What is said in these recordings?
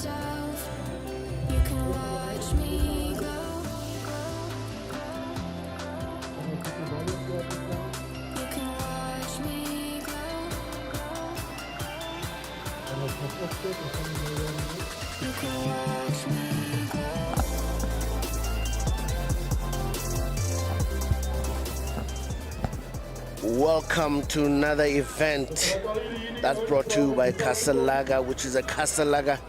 yourself. You can watch me grow. You can watch me grow. You can watch me grow. Welcome to another event that's brought to you by Casalaga, which is a Casalaga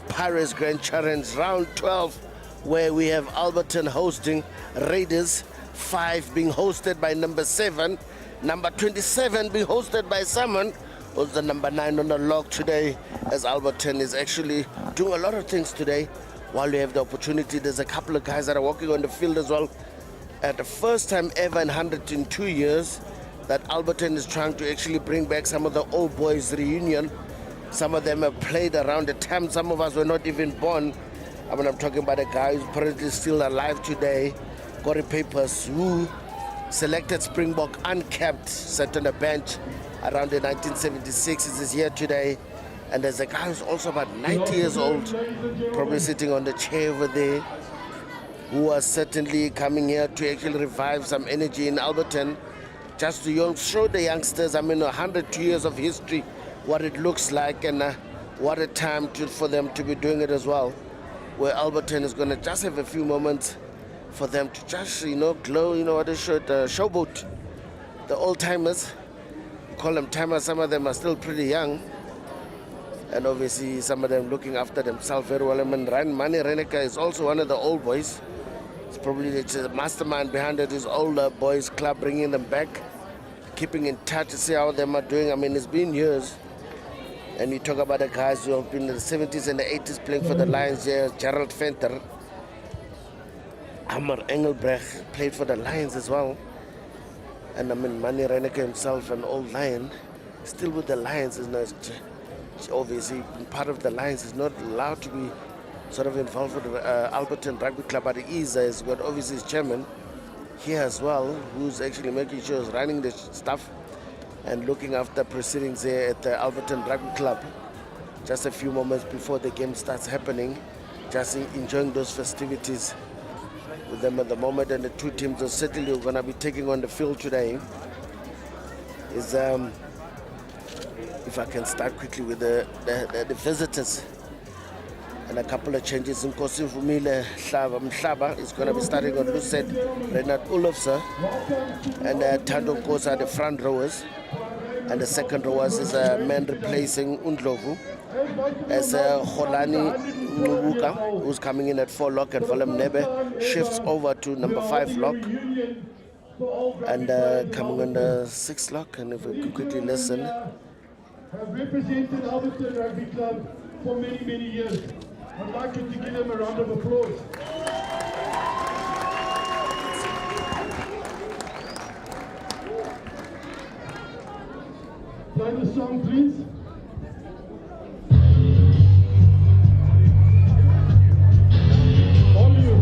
Paris Grand Challenge round 12, where we have Alberton hosting Raiders, 5 being hosted by number 7, number 27 being hosted by someone who's the number 9 on the log today, as Alberton is actually doing a lot of things today. While we have the opportunity, there's a couple of guys that are walking on the field as well. At the first time ever in 102 years, that Alberton is trying to actually bring back some of the old boys reunion. Some of them have played around the time some of us were not even born. I mean, I'm talking about a guy who's currently still alive today, Corey Papers, who selected Springbok uncapped, sat on the bench around in 1976. Is here today. And there's a guy who's also about 90 years old, probably sitting on the chair over there, who are certainly coming here to actually revive some energy in Alberton, just to show the youngsters, 102 years of history, what it looks like, and what a time for them to be doing it as well, where Alberton is going to just have a few moments for them to just, glow, what they should, showboat. The old-timers, call them timers, some of them are still pretty young, and obviously some of them looking after themselves very well. Mani Reneka is also one of the old boys. It's probably the mastermind behind it, is older boys club, bringing them back, keeping in touch to see how them are doing. It's been years. And you talk about the guys who have been in the 70s and the 80s playing for the Lions here. Gerald Venter, Amar Engelbrecht played for the Lions as well. And Mani Reneke himself, an old Lion, still with the Lions. Is not obviously part of the Lions, is not allowed to be sort of involved with the Alberton Rugby Club, but he has got obviously his chairman here as well, who's actually making sure he's running the stuff and looking after proceedings here at the Alberton Rugby Club. Just a few moments before the game starts happening, just enjoying those festivities with them at the moment. And the two teams that certainly are going to be taking on the field today is, if I can start quickly with the visitors. And a couple of changes. Nkosi Vumile Mhlaba is going to be starting on Lucet, Renat Ulofse, and Tando Nkosi are the front rowers. And the second rowers is a man replacing Undlovu, as Kholani Ngubuka, who's coming in at 4 lock, and Volem Nebe shifts over to number 5 lock. And coming on the 6 lock, and if we could quickly listen. Have represented Alberton Rugby Club for many, many years. I'd like you to give them a round of applause. Play the song, please. On you.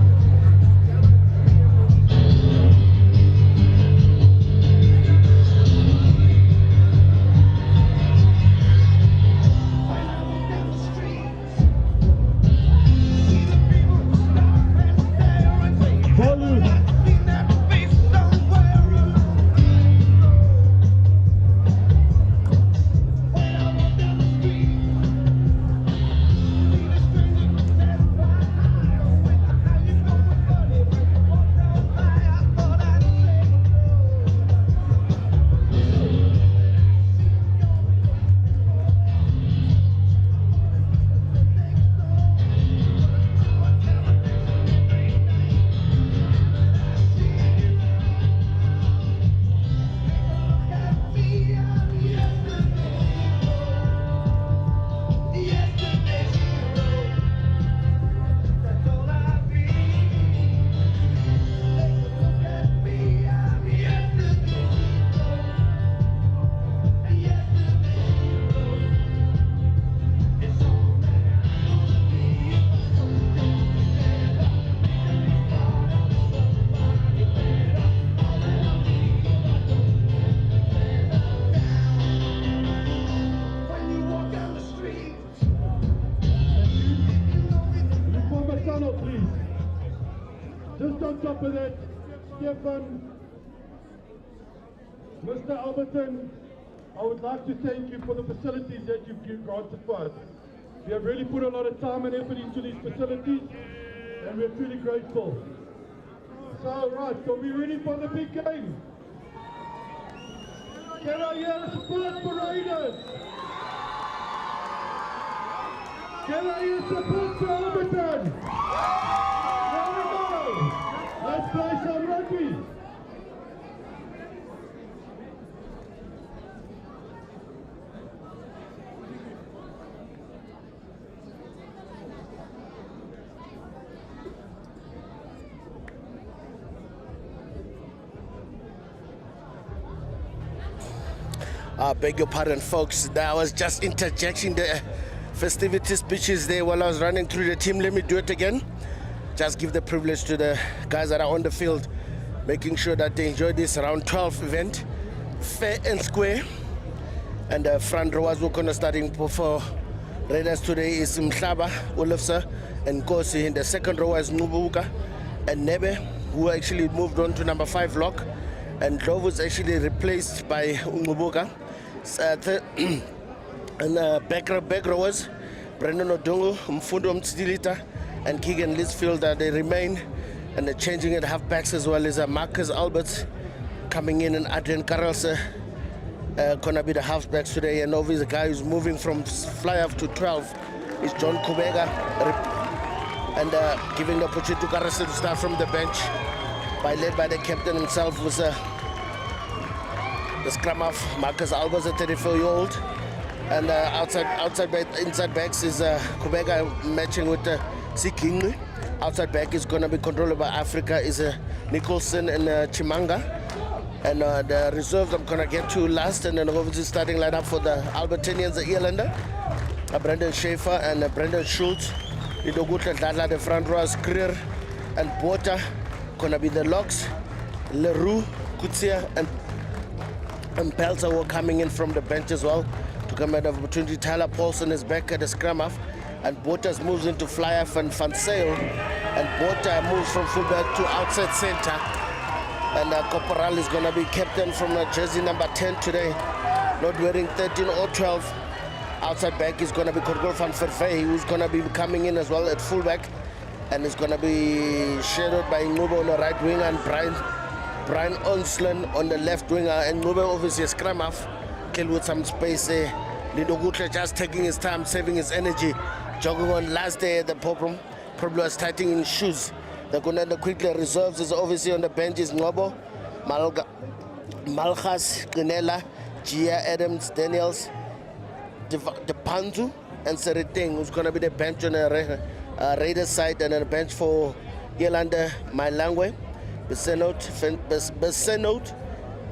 Just on top of that, Stefan, Mr. Alberton, I would like to thank you for the facilities that you've granted for us. We have really put a lot of time and effort into these facilities, and we're truly grateful. So, right, are we ready for the big game? Can I hear a support for Raiders? Can I hear support for Alberton? There we go. Let's play some rugby. I beg your pardon, folks. That was just interjecting the festivity speeches there while I was running through the team. Let me do it again. Just give the privilege to the guys that are on the field, making sure that they enjoy this round 12 event fair and square. And the front rowers we're gonna starting for Raiders today is Mhlaba, Olofsa, and Kosi. In the second row is Nubuka and Nebe, who actually moved on to number 5 lock. And Dove was actually replaced by Umubuka. And back rowers, Brendan Odungu, Mfundo Mtsidilita, and Keegan Lisfield, they remain. And they're changing at halfbacks as well as Marcus Alberts coming in, and Adrian Karelse gonna be the halfbacks today. And obviously the guy who's moving from fly up to 12 is John Kubega, and giving the opportunity to Karelse to start from the bench, led by the captain himself, was the scrum half Marcus Alberts, a 34-year-old. And inside backs is Kubega matching with Sikingwe. Outside back is going to be controlled by Africa is Nicholson and Chimanga. And the reserves I'm going to get to last, and then obviously starting lineup for the Albertinians, the Irlander, Brendan Schaefer and Brendan Schultz. Idogutla Dala, the front rows, Krier and Bota going to be the locks. Leroux, Kutsia and Pelzer were coming in from the bench as well to come out of opportunity. Tyler Paulson is back at the scrum half, and Botas moves into fly half, and Van Sale, and Bota moves from fullback to outside center. And Corporal is going to be captain from jersey number 10 today, not wearing 13 or 12. Outside back is going to be Corgol van Vervey, who's going to be coming in as well at fullback, and is going to be shadowed by Nubo on the right wing and Brian Onsland on the left winger, and Nubo obviously a scrum half, killed with some space there. Lindo Gutle just taking his time, saving his energy, jogging on last day at the problem. Probably was tightening in shoes. The Gunanda quickly reserves is obviously on the bench is Ngobo, Malchas, Gunela, Gia Adams, Daniels, Depanzu, and Seriteng, who's going to be the bench on the Raiders side, and then a bench for Yolanda Mailangwe, Besenot,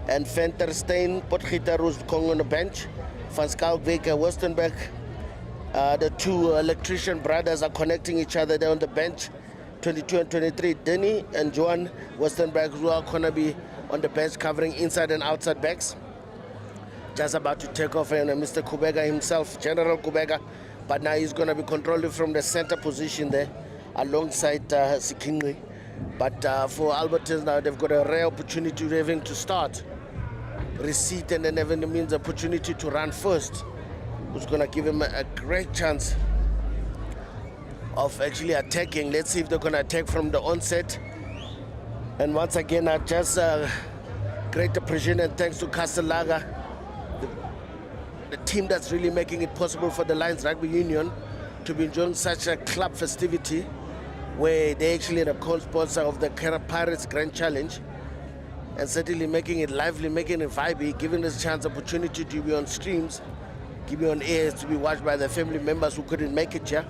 and Venterstein, Potgieter, who's on the bench. Van Skalkbeek, Westenbeck. The two electrician brothers are connecting each other there on the bench. 22 and 23, Denny and Johan Westenbeck, who are going to be on the bench covering inside and outside backs. Just about to take off, and Mr. Kubega himself, General Kubega, but now he's going to be controlling from the center position there alongside Sikingwe. But for Alberton now, they've got a rare opportunity of having to start, receipt, and then having the means opportunity to run first, who's going to give him a great chance of actually attacking. Let's see if they're going to attack from the onset. And once again, I just great appreciation and thanks to Castelaga, the team that's really making it possible for the Lions Rugby Union to be enjoying such a club festivity, where they actually the co-sponsor of the Pirates Grand Challenge, and certainly making it lively, making it vibey, giving us a chance, opportunity to be on streams, give me on air, to be watched by the family members who couldn't make it here.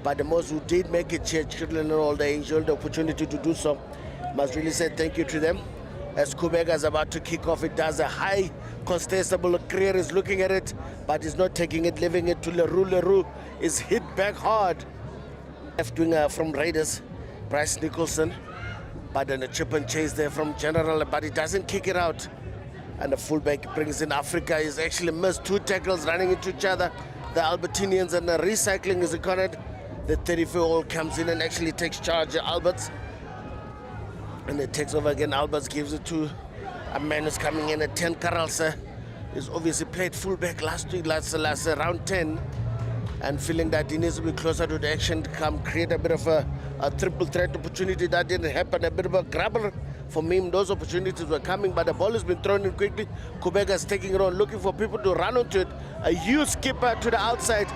But the most who did make it here, children and all, they enjoyed the opportunity to do so. Must really say thank you to them. As Kubega is about to kick off, it does a high contestable. Career is looking at it, but he's not taking it, leaving it to Leroux. Leroux is hit back hard. Left winger from Raiders, Bryce Nicholson. But then a chip and chase there from General, but he doesn't kick it out. And the fullback brings in Africa. He's actually missed 2 tackles running into each other. The Albertinians, and the recycling is occurred. The 34-year-old comes in and actually takes charge. Alberts And it takes over again. Albert gives it to a man who's coming in at 10. Karelse is obviously played fullback last week, last round 10, and feeling that he needs to be closer to the action to come create a bit of a triple threat opportunity. That didn't happen. A bit of a grabber for him. Those opportunities were coming, but the ball has been thrown in quickly. Kubega's taking it on, looking for people to run onto it. A huge skipper to the outside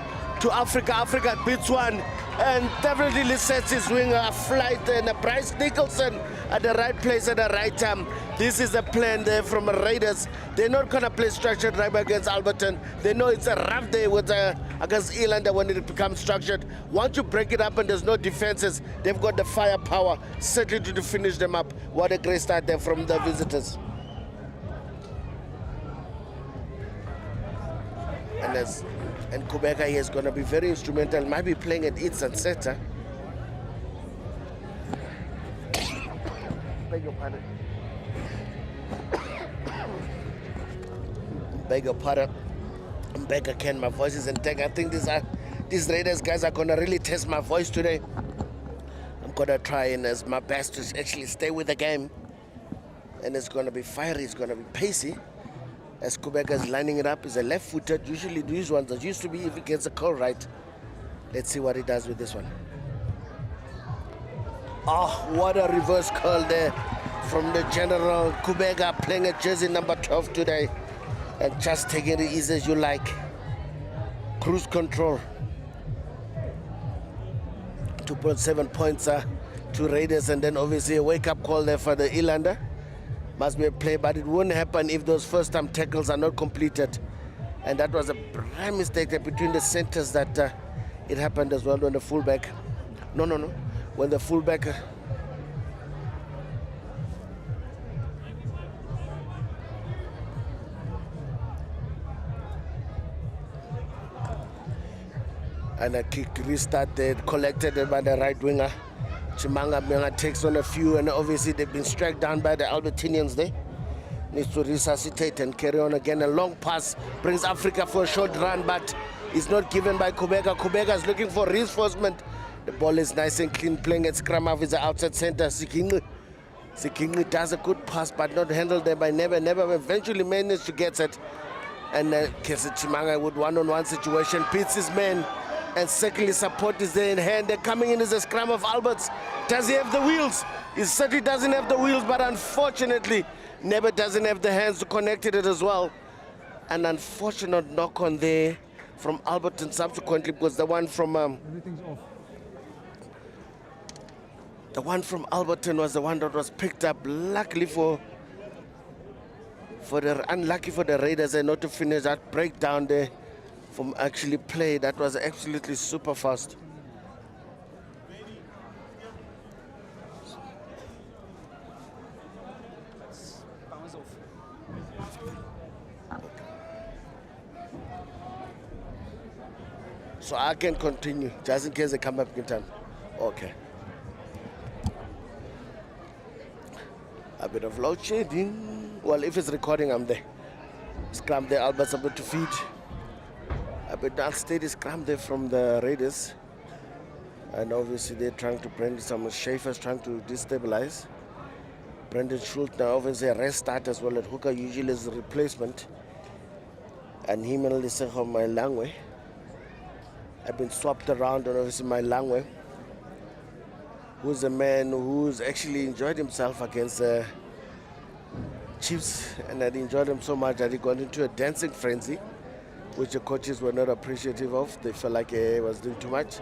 to Africa. Africa beats one, and definitely sets his winger a flight, and a Bryce Nicholson at the right place at the right time. This is the plan there from the Raiders. They're not going to play structured rugby against Alberton. They know it's a rough day with against Elander when it becomes structured. Once you break it up and there's no defenses, they've got the firepower certainly to finish them up. What a great start there from the visitors. And Kubeka here is going to be very instrumental. Might be playing at inside center. Beg your pardon. Beg your pardon. I'm back again. My voice is intact. I think these Raiders guys are going to really test my voice today. I'm going to try and as my best to actually stay with the game. And it's going to be fiery. It's going to be pacey. As Kubeka is lining it up, is a left-footed. Usually these ones that used to be if he gets a call right. Let's see what he does with this one. Oh, what a reverse curl there from the general. Kubeka playing a jersey number 12 today. And just taking it easy as you like. Cruise control. 2.7 points to Raiders, and then obviously a wake-up call there for the Elander. Must be a play, but it won't happen if those first-time tackles are not completed. And that was a prime mistake there between the centers that it happened as well when the fullback. No. When the fullback. And a kick restarted, collected by the right winger. Chimanga takes on a few, and obviously they've been struck down by the Albertinians there. Needs to resuscitate and carry on again. A long pass brings Africa for a short run, but it's not given by Kubeka. Kubeka is looking for reinforcement. The ball is nice and clean, playing at scrum half is the outside center. Sikingi does a good pass, but not handled there by Never. Never eventually managed to get it. And Kese Chimanga with one-on-one situation, beats his man. And secondly, support is there in hand. They're coming in as a scrum of Alberts. Does he have the wheels? He certainly doesn't have the wheels, but unfortunately, Never doesn't have the hands to connect it as well. An unfortunate knock on there from Alberton subsequently, because the one from Everything's off. The one from Alberton was the one that was picked up. Luckily unlucky for the Raiders, and not to finish that breakdown there. From actually play, that was absolutely super fast. So I can continue, just in case they come back in time. Okay. A bit of load shedding. Well, if it's recording, I'm there. Scrum there, Albert's about to feed. A bit unsteady scrum there from the Raiders. And obviously they're trying to bring some Schaefer's trying to destabilize. Brendan Schultz now obviously a rest start as well at hooker, usually is a replacement. And him and Lisejo Mailangwe have been swapped around, and obviously Mailangwe, who's a man who's actually enjoyed himself against the Chiefs, and had enjoyed him so much that he got into a dancing frenzy, which the coaches were not appreciative of. They felt like he was doing too much.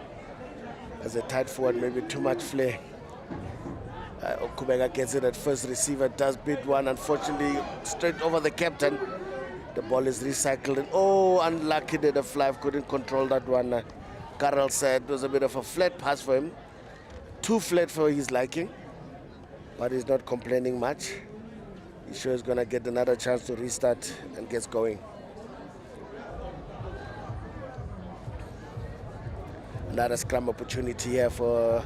As a tight forward, maybe too much flair. Kubeka gets it at first receiver, does beat one, unfortunately, straight over the captain. The ball is recycled, and oh, unlucky that the fly couldn't control that one. Carroll said it was a bit of a flat pass for him. Too flat for his liking, but he's not complaining much. He's sure he's going to get another chance to restart and gets going. Another scrum opportunity here for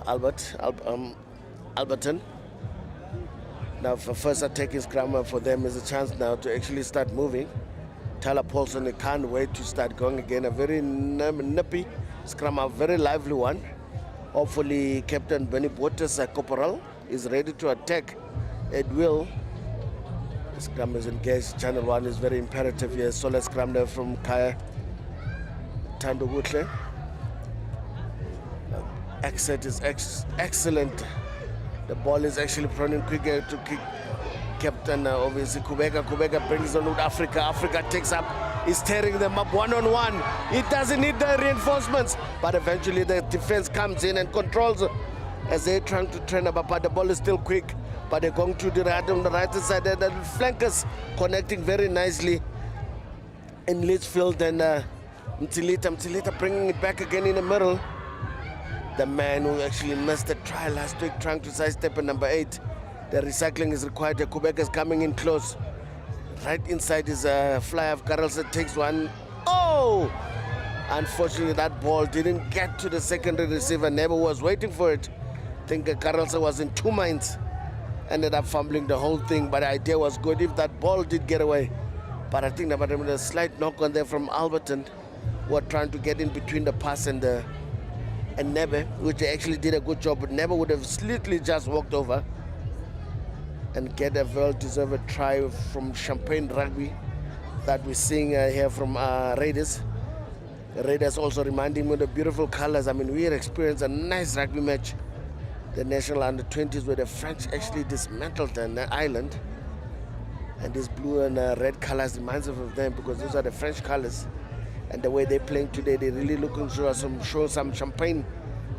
Alberton. Now, for first attacking scrum for them is a chance now to actually start moving. Tyler Paulson, they can't wait to start going again. A very scrum, a very lively one. Hopefully, Captain Benny Bottas, Corporal, is ready to attack, it will. The scrum is engaged. Channel 1 is very imperative here. Solid scrum there from Kaya Tando Gutle. Exit is excellent. The ball is actually running quicker to kick. Captain, obviously, Kubeka brings on with Africa. Africa takes up, is tearing them up one-on-one. It doesn't need the reinforcements, but eventually the defense comes in and controls as they're trying to train up. But the ball is still quick, but they're going to the right on the right side. And the flankers connecting very nicely in Litchfield and Mtilita bringing it back again in the middle. The man who actually missed the try last week trying to sidestep at number 8. The recycling is required. The Quebec is coming in close. Right inside is a fly of Carlson, takes one. Oh! Unfortunately, that ball didn't get to the secondary receiver. Never was waiting for it. I think Carlson was in two minds. Ended up fumbling the whole thing, but the idea was good if that ball did get away. But I think there was a slight knock on there from Alberton, who were trying to get in between the pass and Nebe, which they actually did a good job, but Nebe would have slightly just walked over and get a well-deserved try from Champagne Rugby that we're seeing here from Raiders. The Raiders also reminding me of the beautiful colors. I mean, we had experienced a nice rugby match, the national under-20s, where the French actually dismantled an island. And these blue and red colors reminds us of them because those are the French colors. And the way they're playing today, they're really looking to show some Champagne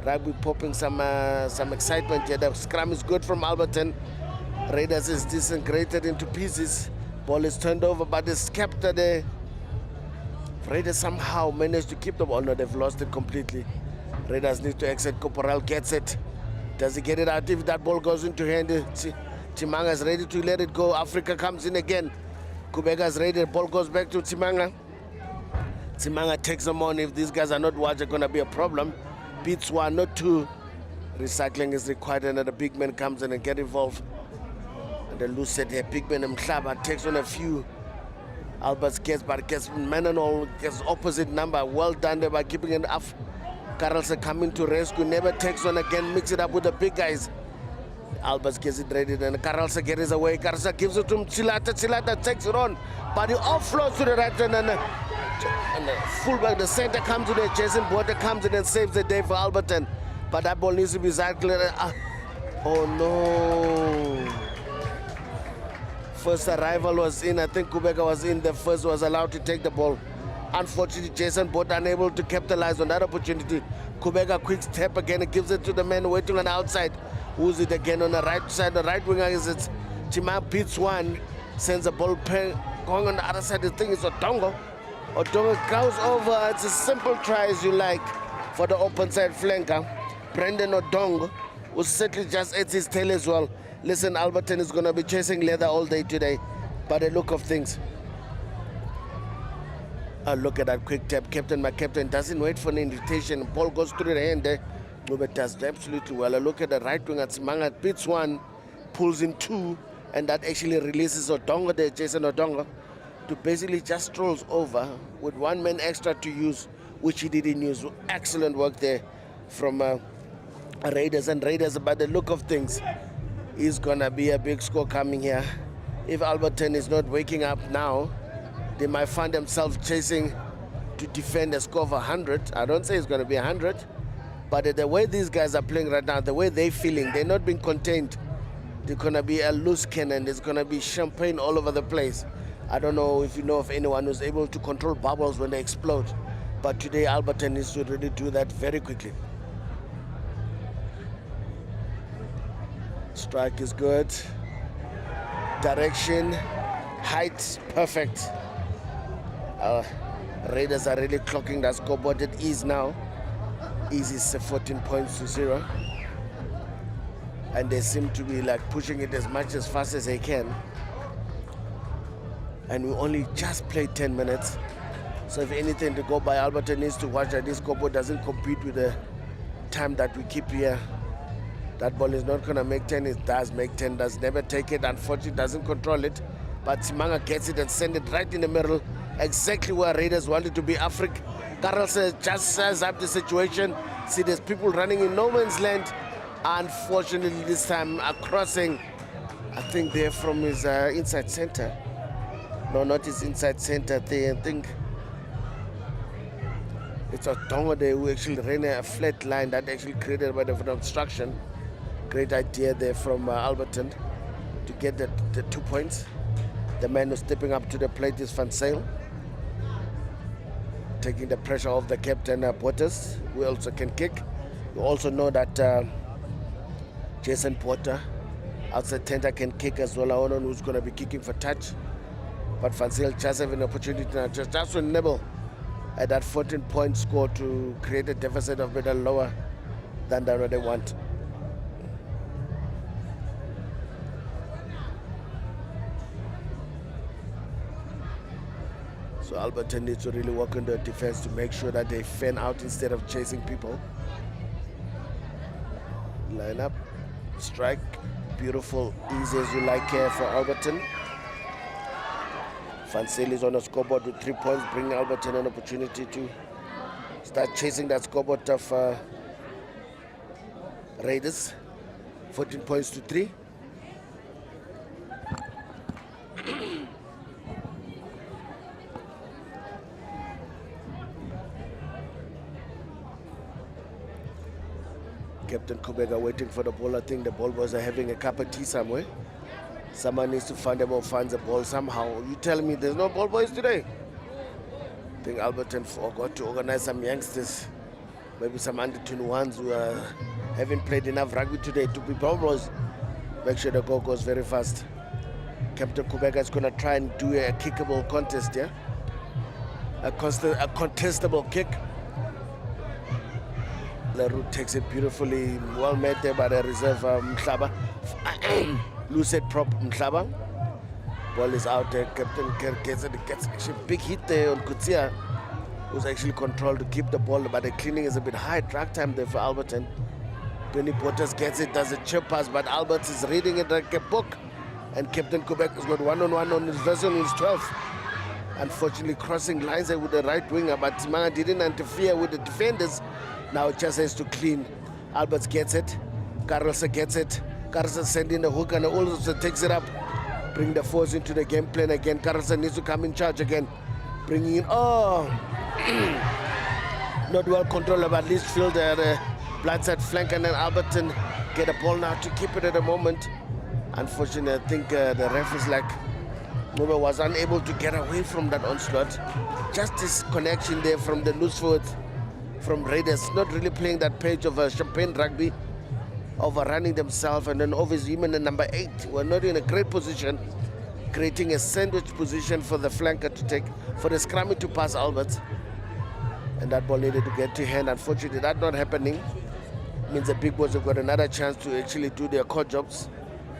Rugby, popping some excitement. Yeah, the scrum is good from Alberton. Raiders is disintegrated into pieces. Ball is turned over, but it's kept there. Raiders somehow managed to keep the ball. No, they've lost it completely. Raiders need to exit. Corporal gets it. Does he get it out? If that ball goes into hand, Timanga is ready to let it go. Africa comes in again. Kubeka is ready. The ball goes back to Timanga. Timanga takes them on. If these guys are not watching, going to be a problem. Beats one, not two. Recycling is required, and the big man comes in and get involved. And the loose set here, big man Mhlaba takes on a few. Albert gets, but gets man and all, gets opposite number. Well done there by keeping it up. Carlson coming to rescue, never takes on again, mix it up with the big guys. Albert gets it ready, and Carlson gets away. Carlson gives it to Chilata. Chilata takes it on, but he offloads to the right hand, and the fullback, the center comes to the Jason Border comes in and saves the day for Alberton. But that ball needs to be cycled. Oh no. First arrival was in. I think Kubeka was in. The first was allowed to take the ball. Unfortunately, Jason Bott unable to capitalize on that opportunity. Kubeka quick step again and gives it to the man waiting on the outside. Who's it again on the right side? The right winger is it. Tima beats one, sends a ball going on the other side. The thing is Odongo. Odongo goes over. It's a simple try as you like for the open side flanker. Brendan Odongo, who certainly just ate his tail as well. Listen, Alberton is going to be chasing leather all day today, by the look of things. Look at that quick tap. My captain doesn't wait for an invitation. Ball goes through the hand there. Lubet does absolutely well. Look at the right wing at Simanga. Beats one, pulls in two, and that actually releases Odongo there, Jason Odongo, to basically just strolls over with one man extra to use, which he didn't use. Excellent work there from Raiders. And Raiders, by the look of things, is going to be a big score coming here. If Alberton is not waking up now, they might find themselves chasing to defend a score of 100. I don't say it's going to be 100, but the way these guys are playing right now, the way they're feeling, they're not being contained. They're going to be a loose cannon. There's going to be champagne all over the place. I don't know if you know of anyone who's able to control bubbles when they explode, but today Alberton needs to really do that very quickly. Strike is good. Direction, height, perfect. Raiders are really clocking that scoreboard at ease now. Ease is 14 points to 0. And they seem to be like pushing it as much as fast as they can. And we only just played 10 minutes. So if anything to go by, Alberton needs to watch that this scoreboard doesn't compete with the time that we keep here. That ball is not going to make 10. It does make 10. Does never take it. Unfortunately, doesn't control it. But Simanga gets it and sends it right in the middle. Exactly where Raiders wanted to be. Carlson just says up the situation. See, there's people running in no man's land. Unfortunately, this time a crossing, I think they're from his inside center. No, not his inside center. I think it's a Tongode who actually ran a flat line that actually created a bit of an obstruction. Great idea there from Alberton to get the 2 points. The man who's stepping up to the plate is Van Zyl, taking the pressure off the captain Porters, who also can kick. You also know that Jason Porter, outside center, can kick as well. I don't know who's going to be kicking for touch. But Van Zyl just have an opportunity now just to nibble at that 14-point score to create a deficit of better lower than what they want. So Alberton needs to really work on their defense to make sure that they fan out instead of chasing people. Line up, strike, beautiful, easy as you like here for Alberton. Van Zyl is on a scoreboard with 3 points, bringing Alberton an opportunity to start chasing that scoreboard of Raiders. 14 points to 3. Captain Kubega waiting for the ball. I think the ball was having a cup of tea somewhere. Someone needs to find them or finds the ball somehow. You tell me there's no ball boys today? I think Alberton forgot to organize some youngsters, maybe some under-21s who haven't played enough rugby today to be ball boys. Make sure the goal goes very fast. Captain Kubega is going to try and do a kickable contest, yeah? A contestable kick. Leroux takes it beautifully, well made there by the reserve Mhlaba. Lucid prop Mhlaba. Ball is out there. Captain gets it. Gets actually a big hit there on Kutsia, who's actually controlled to keep the ball, but the cleaning is a bit high. Drag time there for Alberton. Benny Porters gets it, does a chip pass, but Albert is reading it like a book. And Captain Quebec has got one-on-one on his vessel in his 12th. Unfortunately, crossing lines there with the right winger, but Manga didn't interfere with the defenders. Now it just has to clean. Alberts gets it. Carlson gets it. Carlson sending the hook and also takes it up. Bring the force into the game plan again. Carlson needs to come in charge again. Bringing in, not well controlled, but at least feel the blindside flank, and then Alberton get a ball now to keep it at the moment. Unfortunately, I think the ref is like, Mube was unable to get away from that onslaught. Just this connection there from the loose foot from Raiders, not really playing that page of champagne rugby, overrunning themselves, and then obviously even the number 8 were not in a great position, creating a sandwich position for the flanker to take, for the scrummy to pass Albert. And that ball needed to get to hand. Unfortunately, that not happening. Means the big boys have got another chance to actually do their core jobs,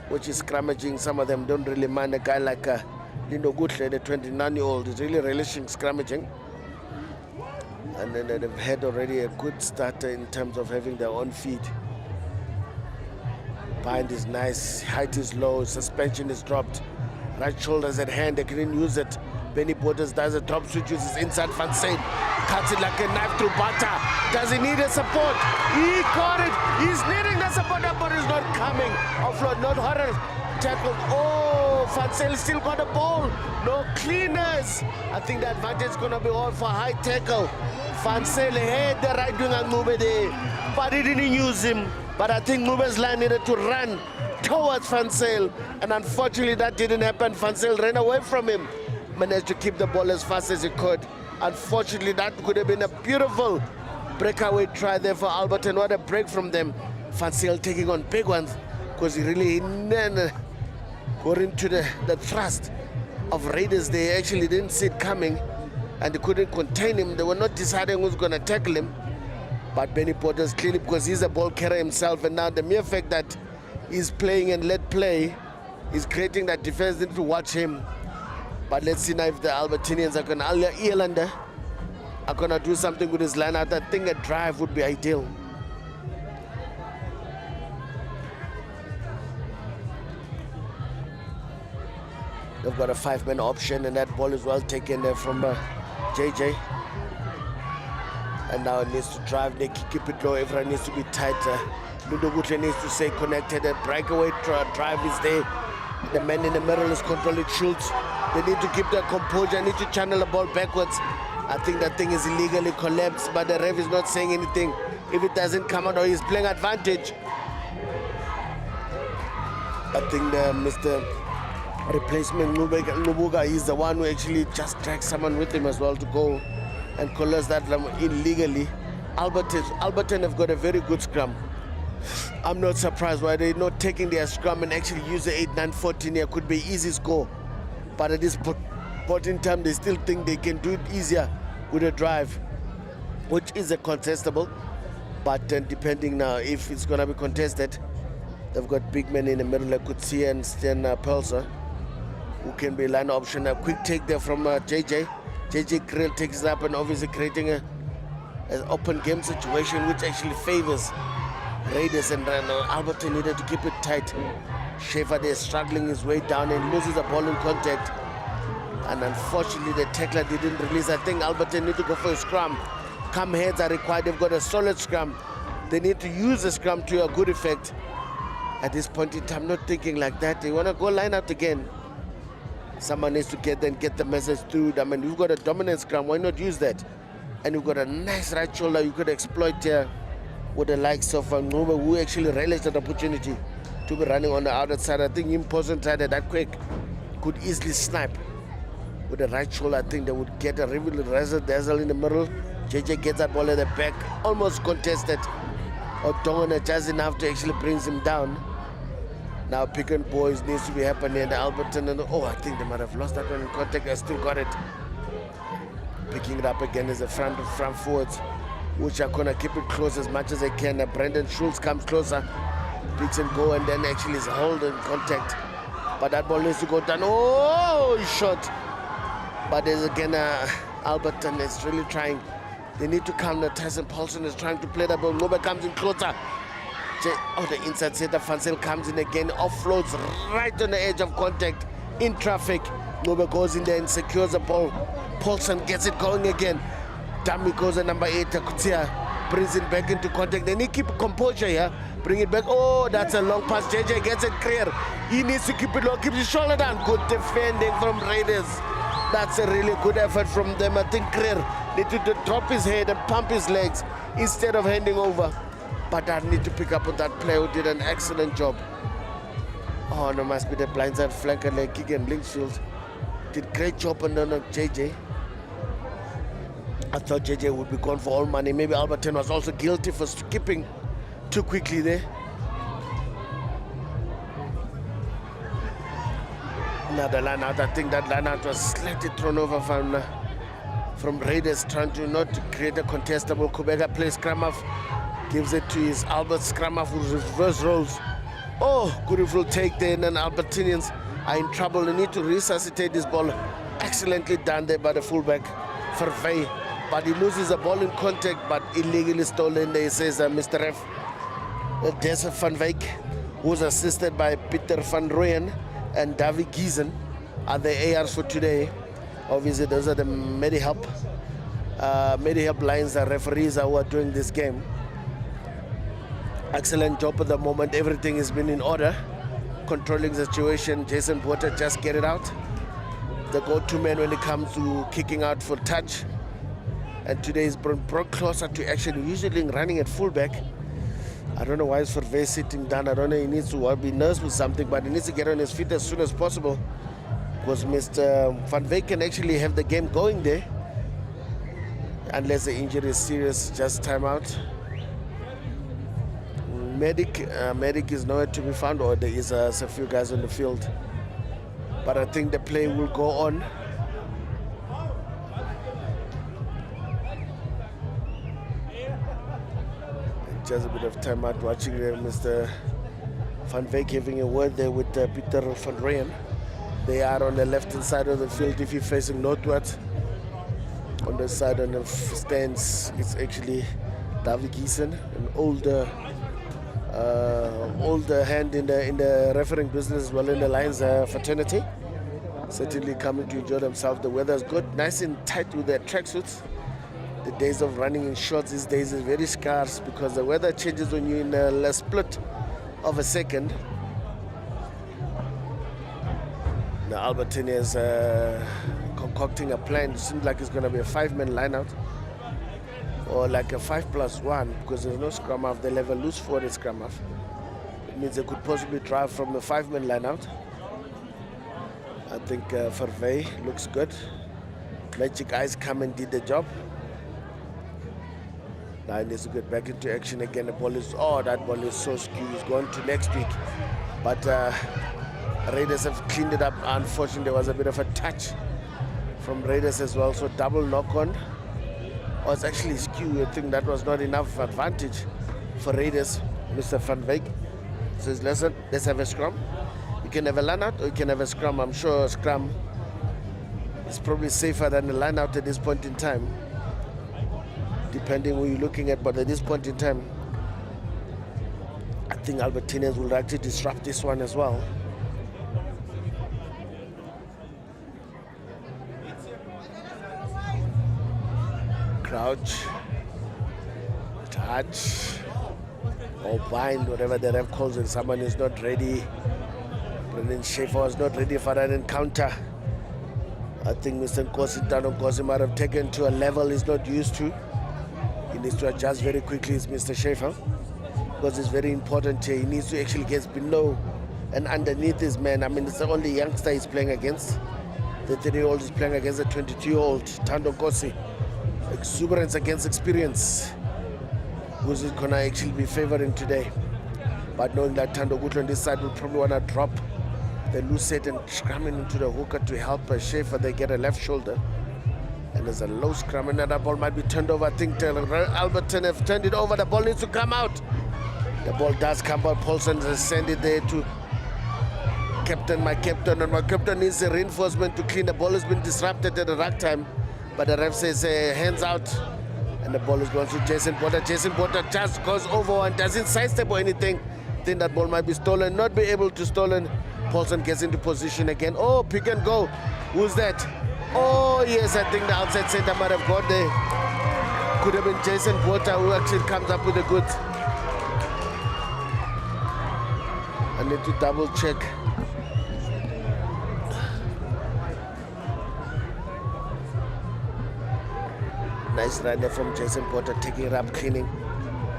which is scrummaging. Some of them don't really mind. A guy like Lindo Gutle, the 29-year-old, is really relishing scrummaging. And then they've had already a good start in terms of having their own feed. Bind is nice, height is low, suspension is dropped. Right shoulders at hand, they couldn't use it. Benny Borders does a drop switch, uses inside Van Zyl. Cuts it like a knife through butter. Does he need a support? He caught it. He's needing the support, but it's not coming. Offload, not horror. Tackled. Oh, Van Zyl still got the ball. No cleaners. I think the advantage is going to be all for high tackle. Van Zyl had the right wing and Mube there, but he didn't use him. But I think Mube's line needed to run towards Van Zyl, and unfortunately that didn't happen. Van Zyl ran away from him, managed to keep the ball as fast as he could. Unfortunately, that could have been a beautiful breakaway try there for Alberton. What a break from them. Van Zyl taking on big ones, because he really got into the thrust of Raiders. They actually didn't see it coming, and they couldn't contain him. They were not deciding who's going to tackle him. But Benny Porter's clearly, because he's a ball carrier himself, and now the mere fact that he's playing and let play is creating that defense. Need to watch him. But let's see now if the Albertinians are going to, Irlander are going to do something with his line out. I think a drive would be ideal. They've got a 5-man option, and that ball is well taken there from JJ. And now it needs to drive, they keep it low, everyone needs to be tighter. Ludogutle needs to stay connected, and breakaway drive is there. The man in the middle is controlling Schultz. They need to keep their composure, need to channel the ball backwards. I think that thing is illegally collapsed, but the ref is not saying anything. If it doesn't come out, or he's playing advantage. I think Mr. Replacement Nubuga, he's the one who actually just dragged someone with him as well to go and collapse that illegally. Alberton have got a very good scrum. I'm not surprised why they're not taking their scrum and actually use the 8-9-14 here. Could be easy score. But at this point in time, they still think they can do it easier with a drive, which is a contestable. But depending now if it's going to be contested, they've got big men in the middle like Kutsia and Sten Pelser, who can be line option. A quick take there from JJ. JJ Krill takes it up and obviously creating an open game situation, which actually favors Raiders, and Alberton needed to keep it tight. Schaefer there struggling his way down and loses the ball in contact. And unfortunately, the tackler didn't release. I think Alberton need to go for a scrum. Come heads are required. They've got a solid scrum. They need to use the scrum to a good effect. At this point in time, not thinking like that. They want to go line out again. Someone needs to get the message through. I mean, you've got a dominant scrum. Why not use that? And you've got a nice right shoulder you could exploit here with the likes of Nguba, who actually relished that opportunity to be running on the outside. I think Imposen tried that quick, could easily snipe with the right shoulder. I think they would get a really razzle-dazzle in the middle. JJ gets that ball at the back, almost contested. O'Donnell just enough to actually brings him down. Now pick and boys needs to be happening, and Alberton, and I think they might have lost that one in contact. I still got it. Picking it up again is the front forwards, which are gonna keep it close as much as they can. Brandon Schultz comes closer, picks and go, and then actually is holding contact. But that ball needs to go down. Oh, he shot. But there's again, Alberton is really trying. They need to calm the Tyson Paulson is trying to play that ball. Nobody comes in closer. The inside setter, Fansel comes in again, offloads right on the edge of contact in traffic. Nobody goes in there and secures the ball. Paulson gets it going again. Dummy goes at number 8, Kutia brings it back into contact. They need to keep composure here. Bring it back. Oh, that's a long pass. JJ gets it clear. He needs to keep it low, keep his shoulder down. Good defending from Raiders. That's a really good effort from them. I think Clear need to drop his head and pump his legs instead of handing over. But I need to pick up on that player who did an excellent job. Oh, no, must be the blindside flanker like Keegan Linksfield. Did great job on JJ. I thought JJ would be gone for all money. Maybe Alberton was also guilty for skipping too quickly there. Another line out. I think that line out was slightly thrown over from Raiders, trying to not create a contestable. Kubega plays scrum off, gives it to his Albert scrum off, who reverse rolls. Oh, beautiful take there, and then Albertinians are in trouble. They need to resuscitate this ball. Excellently done there by the fullback, Vervey. But he loses the ball in contact, but illegally stolen there, says Mr. Ref. Dessa van Wyk, who's assisted by Peter van Rooyen and David Giesen, are the ARs for today. Obviously, those are the Medihelp lines, and referees who are doing this game. Excellent job at the moment. Everything has been in order. Controlling the situation. Jason Porter just get it out. The go-to man when it comes to kicking out for touch. And today is brought closer to action, usually running at fullback. I don't know why it's Vervey sitting down. I don't know, he needs to be nervous with something, but he needs to get on his feet as soon as possible, because Mr. Van Wyk can actually have the game going there. Unless the injury is serious, just time out. Medic is nowhere to be found, or there is a few guys on the field. But I think the play will go on. Just a bit of time out watching Mr. Van Wyk having a word there with Peter van Rooyen. They are on the left-hand side of the field if you're facing northwards. On the side on the stands, it's actually David Giesen, an older hand in the refereeing business as well in the Lions fraternity. Certainly coming to enjoy themselves. The weather's good, nice and tight with their tracksuits. The days of running in shorts these days is very scarce because the weather changes on you in a split of a second. Now Alberton is concocting a plan. It seems like it's going to be a 5-man lineout or like a 5+1 because there's no scrum half. They'll have a loose forward scrum half. It means they could possibly drive from the 5-man lineout. I think Vervey looks good. Magic Eyes come and did the job. Now he needs to get back into action again. The ball is, that ball is so skewed. He's going to next week. But Raiders have cleaned it up. Unfortunately, there was a bit of a touch from Raiders as well. So double knock on. It's actually skewed. I think that was not enough advantage for Raiders. Mr. Van Wyk says, listen, let's have a scrum. You can have a line out or you can have a scrum. I'm sure a scrum is probably safer than a line out at this point in time, depending who you're looking at. But at this point in time, I think Albertinians will actually disrupt this one as well. Crouch, touch, or bind, whatever the ref calls it. Someone is not ready. Brendan Schaefer was not ready for that encounter. I think Mr. Nkosi might have taken to a level he's not used to. He needs to adjust very quickly, is Mr. Schaefer, because it's very important here. He needs to actually get below and underneath his man. I mean, it's the only youngster he's playing against. The 30-year-old is playing against the 22-year-old, Thando Nkosi. Exuberance against experience. Who's it gonna actually be favoring today? But knowing that Thando Gutlo on this side will probably wanna drop the loose set and scrum into the hooker to help Schaefer. They get a left shoulder. And there's a low scrum and that ball might be turned over. I think Alberton have turned it over. The ball needs to come out. The ball does come out. Paulson has sent it there to captain, my captain. And my captain needs a reinforcement to clean. The ball has been disrupted at the right time. But the ref says hands out. And the ball is going to Jason Porter. Jason Porter just goes over and doesn't sidestep or anything. I think that ball might be stolen. Not be able to stolen. Paulson gets into position again. Oh, pick and go. Who's that? Oh, yes, I think the outside center might have got there. Could have been Jason Porter who actually comes up with the goods. I need to double check. Nice run there from Jason Porter, taking it up, cleaning.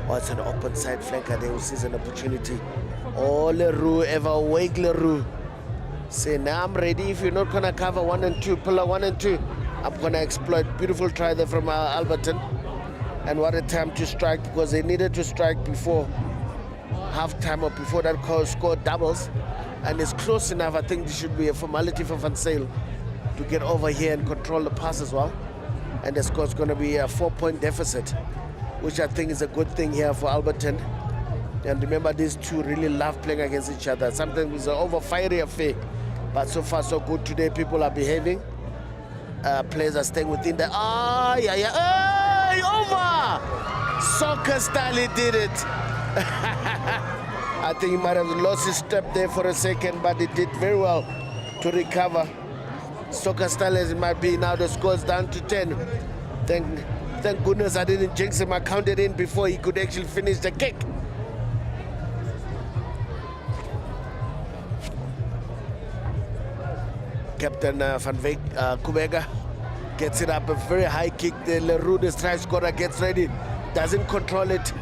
Oh, it's an open side flanker there who sees an opportunity. Oh, Leroux, ever awake Leroux. Say, now I'm ready. If you're not going to cover 1 and 2, pillar 1 and 2, I'm going to exploit. Beautiful try there from Alberton. And what a time to strike, because they needed to strike before halftime or before that score doubles. And it's close enough. I think this should be a formality for Van Zyl to get over here and control the pass as well. And the score is going to be a 4-point deficit, which I think is a good thing here for Alberton. And remember, these two really love playing against each other. Sometimes it's an over fiery affair, but so far so good today. People are behaving. Players are staying within the. Hey, over! Soccer style, he did it. I think he might have lost his step there for a second, but he did very well to recover. Soccer style as it might be now, the score is down to 10. Thank goodness I didn't jinx him. I counted in before he could actually finish the kick. Captain Van Wyk, Kubega gets it up, a very high kick. The Leroux, the strike scorer, gets ready, doesn't control it.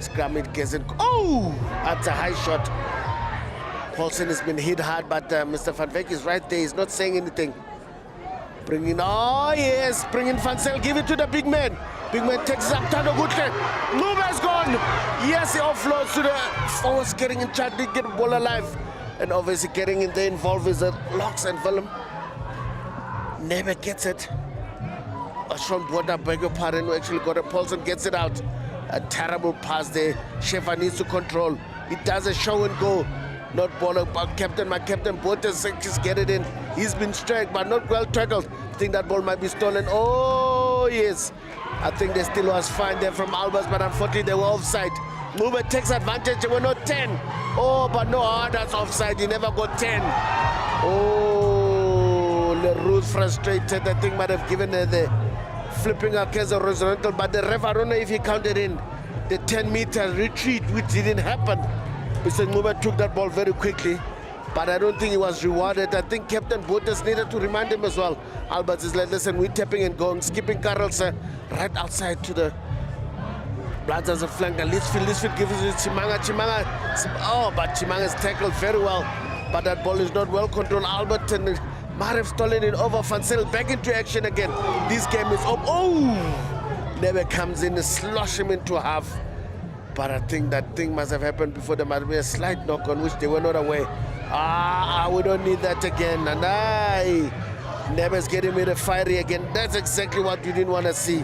Scrum it, gets it. Oh, that's a high shot. Paulson has been hit hard, but Mr. Van Wyk is right there. He's not saying anything. Bring in, oh yes, bring in Van Zyl, give it to the big man. Big man takes it up, Thando Gutlo. Luba's gone. Yes, he offloads to the forwards, getting in charge, did get the ball alive. And obviously getting in there involved is the Locks and Willem. Never gets it. Sean Border, beg your pardon, who actually got it. Paulson gets it out. A terrible pass there. Schaefer needs to control. He does a show and go. Not ball, but captain, my captain, Bottas just get it in. He's been struck, but not well tackled. I think that ball might be stolen. Oh, yes. I think they still was fine there from Albers, but unfortunately they were offside. Mube takes advantage, they were not 10. Oh, but no, that's offside. He never got 10. Oh, Leroux's frustrated. I think might have given her the flipping against the horizontal, but the ref, I don't know if he counted in the 10-meter retreat, which didn't happen. Mr. Ngube took that ball very quickly, but I don't think he was rewarded. I think Captain Botas needed to remind him as well. Albert is like, listen, we're tapping and going, skipping Carlos right outside to the Bloods as a flank, and Lisfield gives it to Chimanga, oh, but Chimanga's tackled very well, but that ball is not well controlled. Alberton might have stolen it over. Van Zyl back into action again. This game is up. Oh! Never comes in, slosh him into half. But I think that thing must have happened before. There might be a slight knock on which they were not aware. We don't need that again. And Never's getting me the fiery again. That's exactly what we didn't want to see.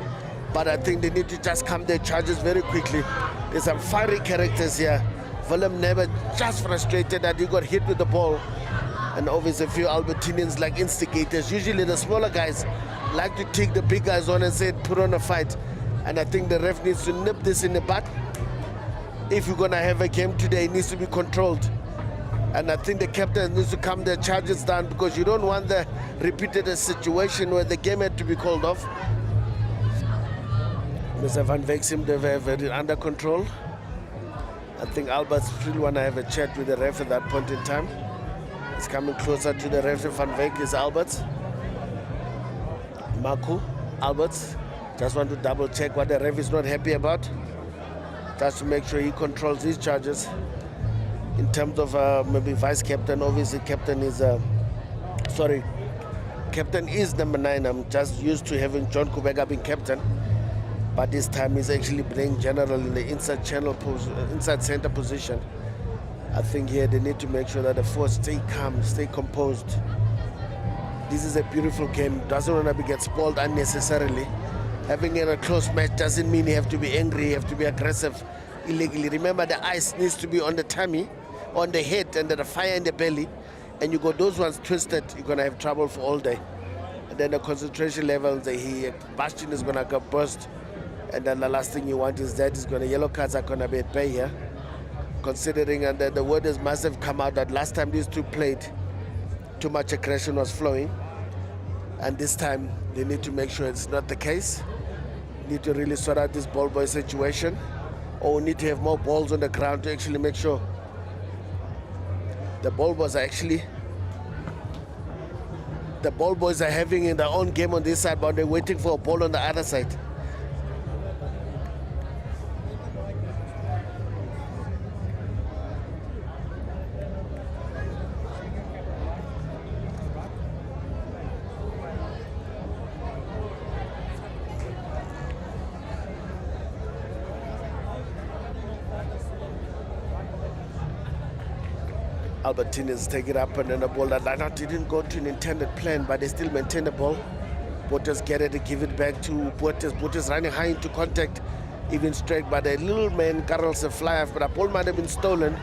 But I think they need to just calm their charges very quickly. There's some fiery characters here. Willem Never just frustrated that he got hit with the ball. And obviously a few Albertinians like instigators. Usually the smaller guys like to take the big guys on and say, put on a fight. And I think the ref needs to nip this in the bud. If you're going to have a game today, it needs to be controlled. And I think the captain needs to calm their charges down, because you don't want the repeated situation where the game had to be called off. Mr. Van Veek seemed to have it under control. I think Albert still want to have a chat with the ref at that point in time. He's coming closer to the ref. Van Veek is Albert. Marco, Albert. Just want to double check what the ref is not happy about. Just to make sure he controls his charges. In terms of maybe vice captain, obviously captain is captain is number 9. I'm just used to having John Kubeka being captain, but this time he's actually playing general in the inside center position. I think here they need to make sure that the force stay calm, stay composed. This is a beautiful game. Doesn't want to get spoiled unnecessarily. Having a close match doesn't mean you have to be angry, you have to be aggressive illegally. Remember, the ice needs to be on the tummy, on the head, and the fire in the belly. And you got those ones twisted, you're going to have trouble for all day. And then the concentration levels, the bastion is going to go burst. And then the last thing you want is that yellow cards are going to be at bay here. Considering and the word must have come out that last time these two played, too much aggression was flowing. And this time, they need to make sure it's not the case. Need to really sort out this ball boy situation, or we need to have more balls on the ground to actually make sure the ball boys are having in their own game on this side, but they're waiting for a ball on the other side. Albertinians take it up, and then the ball that didn't go to an intended plan, but they still maintain the ball. Botas get it to give it back to Botas. Botas running high into contact, even straight, but the little man Carlos a fly off, but the ball might have been stolen.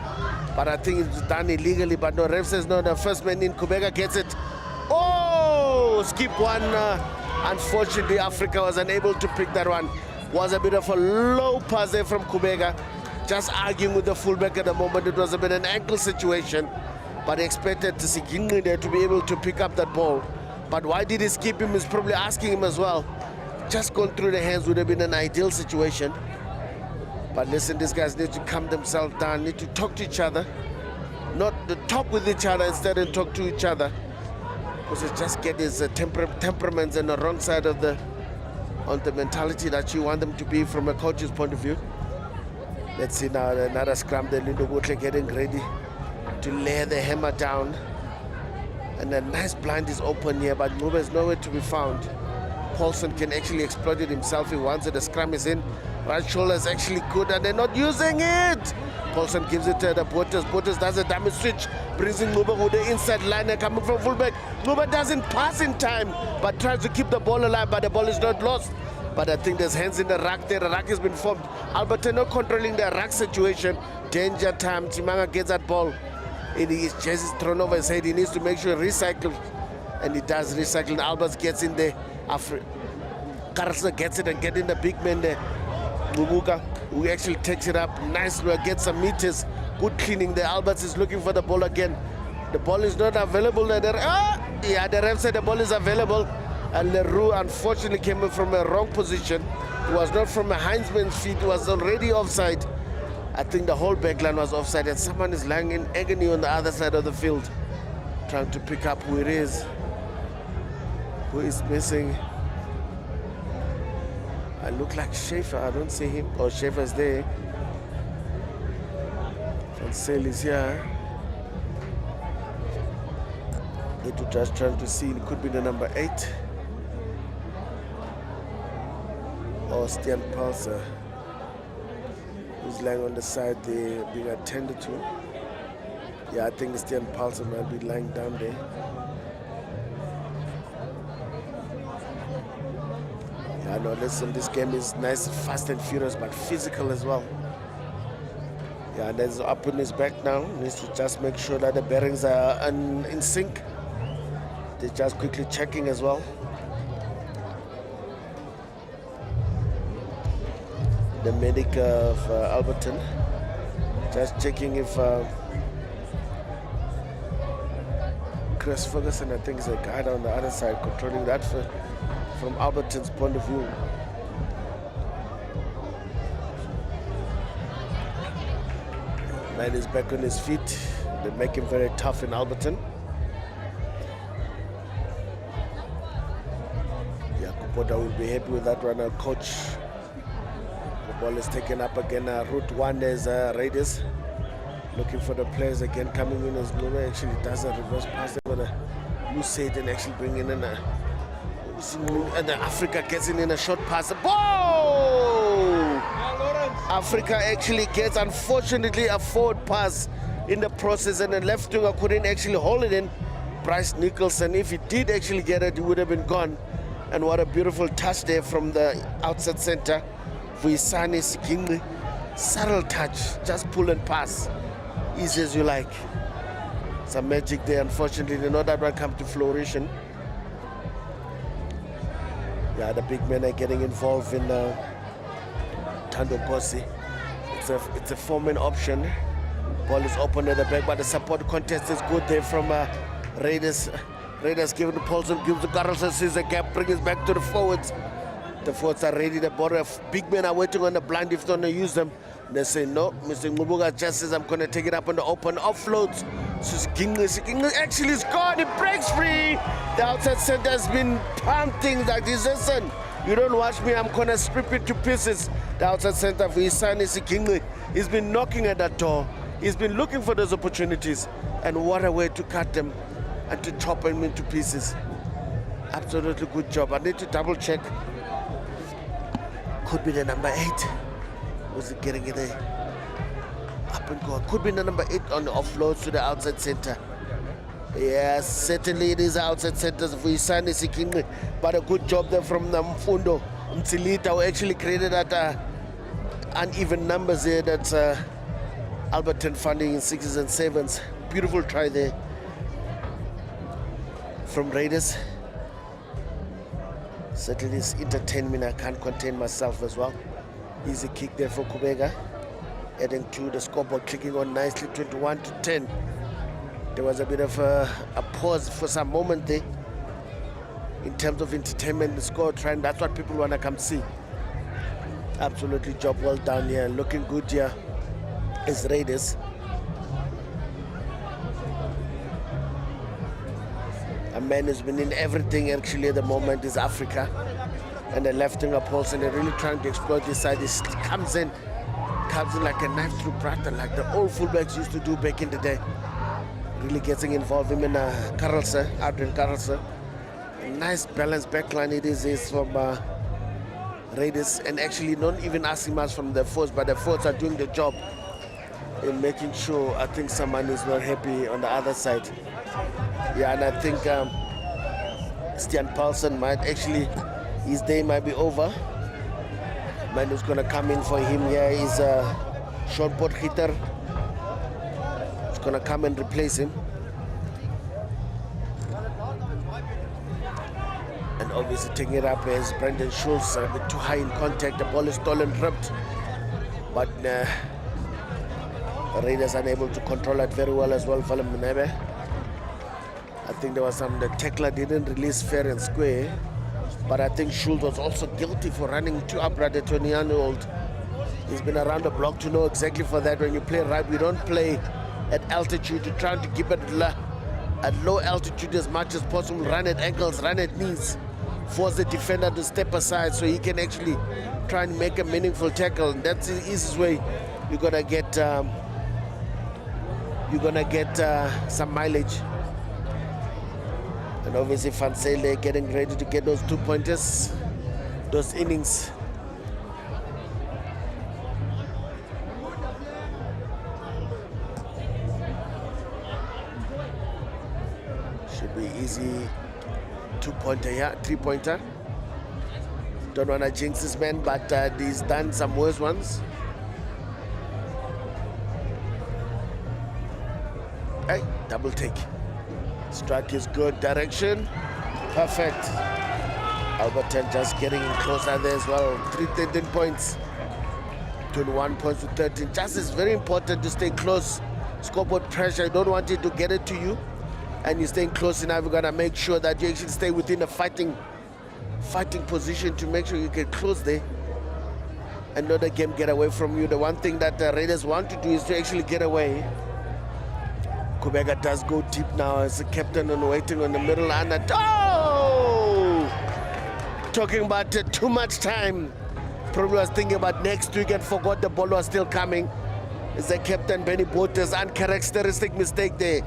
But I think it's done illegally, but no, ref says no, the first man in, Kubeka gets it. Oh, skip one. Unfortunately, Africa was unable to pick that one. Was a bit of a low pass there from Kubeka. Just arguing with the fullback at the moment. It was a bit an ankle situation, but he expected to see Gingri there to be able to pick up that ball. But why did he skip him is probably asking him as well. Just going through the hands would have been an ideal situation. But listen, these guys need to calm themselves down, need to talk to each other. Not to talk with each other instead and talk to each other. Because it just get his temperaments on the wrong side of the mentality that you want them to be from a coach's point of view. Let's see now, another scrum. Then Lindobutle getting ready to lay the hammer down. And a nice blind is open here, but Ngube is nowhere to be found. Paulson can actually exploit it himself if he wants it. The scrum is in. Right shoulder is actually good, and they're not using it. Paulson gives it to the Botas. Botas does a damage switch, brings in Ngube with the inside liner coming from fullback. Ngube doesn't pass in time, but tries to keep the ball alive, but the ball is not lost. But I think there's hands in the rack there. The rack has been formed. Alberton not controlling the rack situation. Danger time. Chimanga gets that ball. His chest is thrown over his head. He needs to make sure he recycles. And he does recycle. Albert gets in there. Carlson gets it and get in the big man there. Mubuka, who actually takes it up nicely, gets some meters. Good cleaning there. Albert is looking for the ball again. The ball is not available there. The ref said the ball is available. And Leroux unfortunately came in from a wrong position. It was not from a Heinzman's feet, it was already offside. I think the whole backline was offside, and someone is lying in agony on the other side of the field, trying to pick up who it is. Who is missing? I look like Schaefer, I don't see him. Oh, Schaefer's there. Van Sale is here. Need to just trying to see, it could be the number 8. Or Stian Palser, who's lying on the side there being attended to. Yeah, I think Stian Palser might be lying down there. Yeah, no, listen, this game is nice, fast and furious, but physical as well. Yeah, and there's up in his back now. Needs to just make sure that the bearings are in sync. They're just quickly checking as well. The medic of Alberton just checking if Chris Ferguson, I think, is a guy on the other side controlling that from Alberton's point of view. Man is back on his feet. They make him very tough in Alberton. Yeah, Kupoda will be happy with that runner, coach. The ball is taken up again. Route 1, there's Raiders looking for the players again coming in as Ngube actually does a reverse pass. They want to lose it and actually bring in and Africa gets in a short pass. Whoa! Africa actually gets, unfortunately, a forward pass in the process, and the left winger couldn't actually hold it in. Bryce Nicholson, if he did actually get it, he would have been gone. And what a beautiful touch there from the outside center. Vuisani Sikingli, subtle touch, just pull and pass, easy as you like. Some magic there, unfortunately, not that one come to fruition. Yeah, the big men are getting involved in Tando Kosi. It's a 4-man option. Ball is open at the back, but the support contest is good there from Raiders. Raiders giving the Paulson, gives the Carlson, sees a gap, brings it back to the forwards. The forwards are ready. The border big men are waiting on the blind if they want to use them. They say no. Mr. Ngubuga just says I'm going to take it up on the open offloads. So Sikingli actually is gone. It breaks free. The outside center has been pumping like this. Listen, you don't watch me. I'm going to strip it to pieces. The outside center for Isani Sikingli. He's been knocking at that door. He's been looking for those opportunities. And what a way to cut them and to chop them into pieces. Absolutely good job. I need to double check. Could be the number 8. Was it getting it there? Up and go. Could be the number 8 on the offload to the outside center. Yes, certainly it is outside center for Isani Sikingli. But a good job there from Mfundo Mtsilita, who actually created that uneven numbers there. That's Alberton funding in 6s and 7s. Beautiful try there from Raiders. Certainly it's entertainment. I can't contain myself as well. Easy kick there for Kubega. Adding to the scoreboard, clicking on nicely, 21-10. There was a bit of a pause for some moment there. In terms of entertainment, the score trend, that's what people want to come see. Absolutely job well done here. Looking good here is Raiders. A man who's been in everything actually at the moment is Africa. And the left winger Paulson, they're really trying to exploit this side. He comes in like a knife through butter, like the old fullbacks used to do back in the day. Really getting involved. Him in Carlson, Adrian Carlson. A nice balanced backline it is from Raiders, and actually not even asking much from the forwards, but the forwards are doing the job in making sure. I think someone is not happy on the other side. Yeah, and I think Stian Paulson might actually, his day might be over. Man who's going to come in for him here is Sean Potgieter. He's going to come and replace him. And obviously taking it up as Brendan Schultz, a bit too high in contact. The ball is stolen, ripped. But the Raiders unable to control it very well as well. I think there was the tackler didn't release fair and square. But I think Schultz was also guilty for running too upright at 21-year-old. He's been around the block to know exactly for that. When you play rugby, you don't play at altitude. You're trying to keep it at low altitude as much as possible. Run at ankles, run at knees. Force the defender to step aside so he can actually try and make a meaningful tackle. And that's the easiest way you're gonna get some mileage. And obviously Van Zyl getting ready to get those 2 pointers, those innings. Should be easy 2-pointer here, 3-pointer. Don't want to jinx this man, but he's done some worse ones. Hey, double take. Strike is good, direction, perfect. Alberton just getting in closer there as well. 13 points, 21 points to 13. Just is very important to stay close. Scoreboard pressure, you don't want it to get it to you. And you're staying close enough, you're gonna make sure that you actually stay within a fighting position to make sure you get close there and not the game get away from you. The one thing that the Raiders want to do is to actually get away. Kubega does go deep now as the captain and waiting on the middle and talking about too much time. Probably was thinking about next week and forgot the ball was still coming. It's the captain Benny Botha's uncharacteristic mistake there.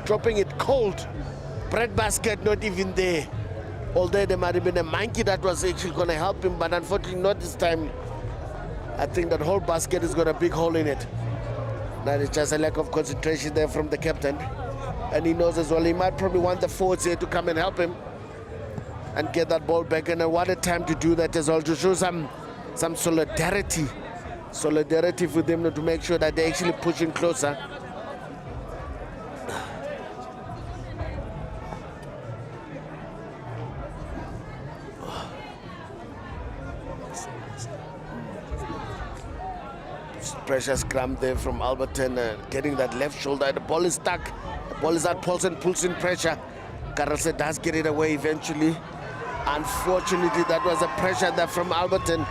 Dropping it cold. Bread basket not even there. Although there might have been a monkey that was actually going to help him, but unfortunately not this time. I think that whole basket has got a big hole in it. That is just a lack of concentration there from the captain. And he knows as well, he might probably want the forwards here to come and help him and get that ball back. And what a time to do that as well, to show some solidarity for them to make sure that they're actually pushing closer. Pressure scrum there from Alberton, getting that left shoulder. The ball is stuck. The ball is out. Paulson pulls in pressure. Karelse does get it away eventually. Unfortunately, that was a pressure there from Alberton.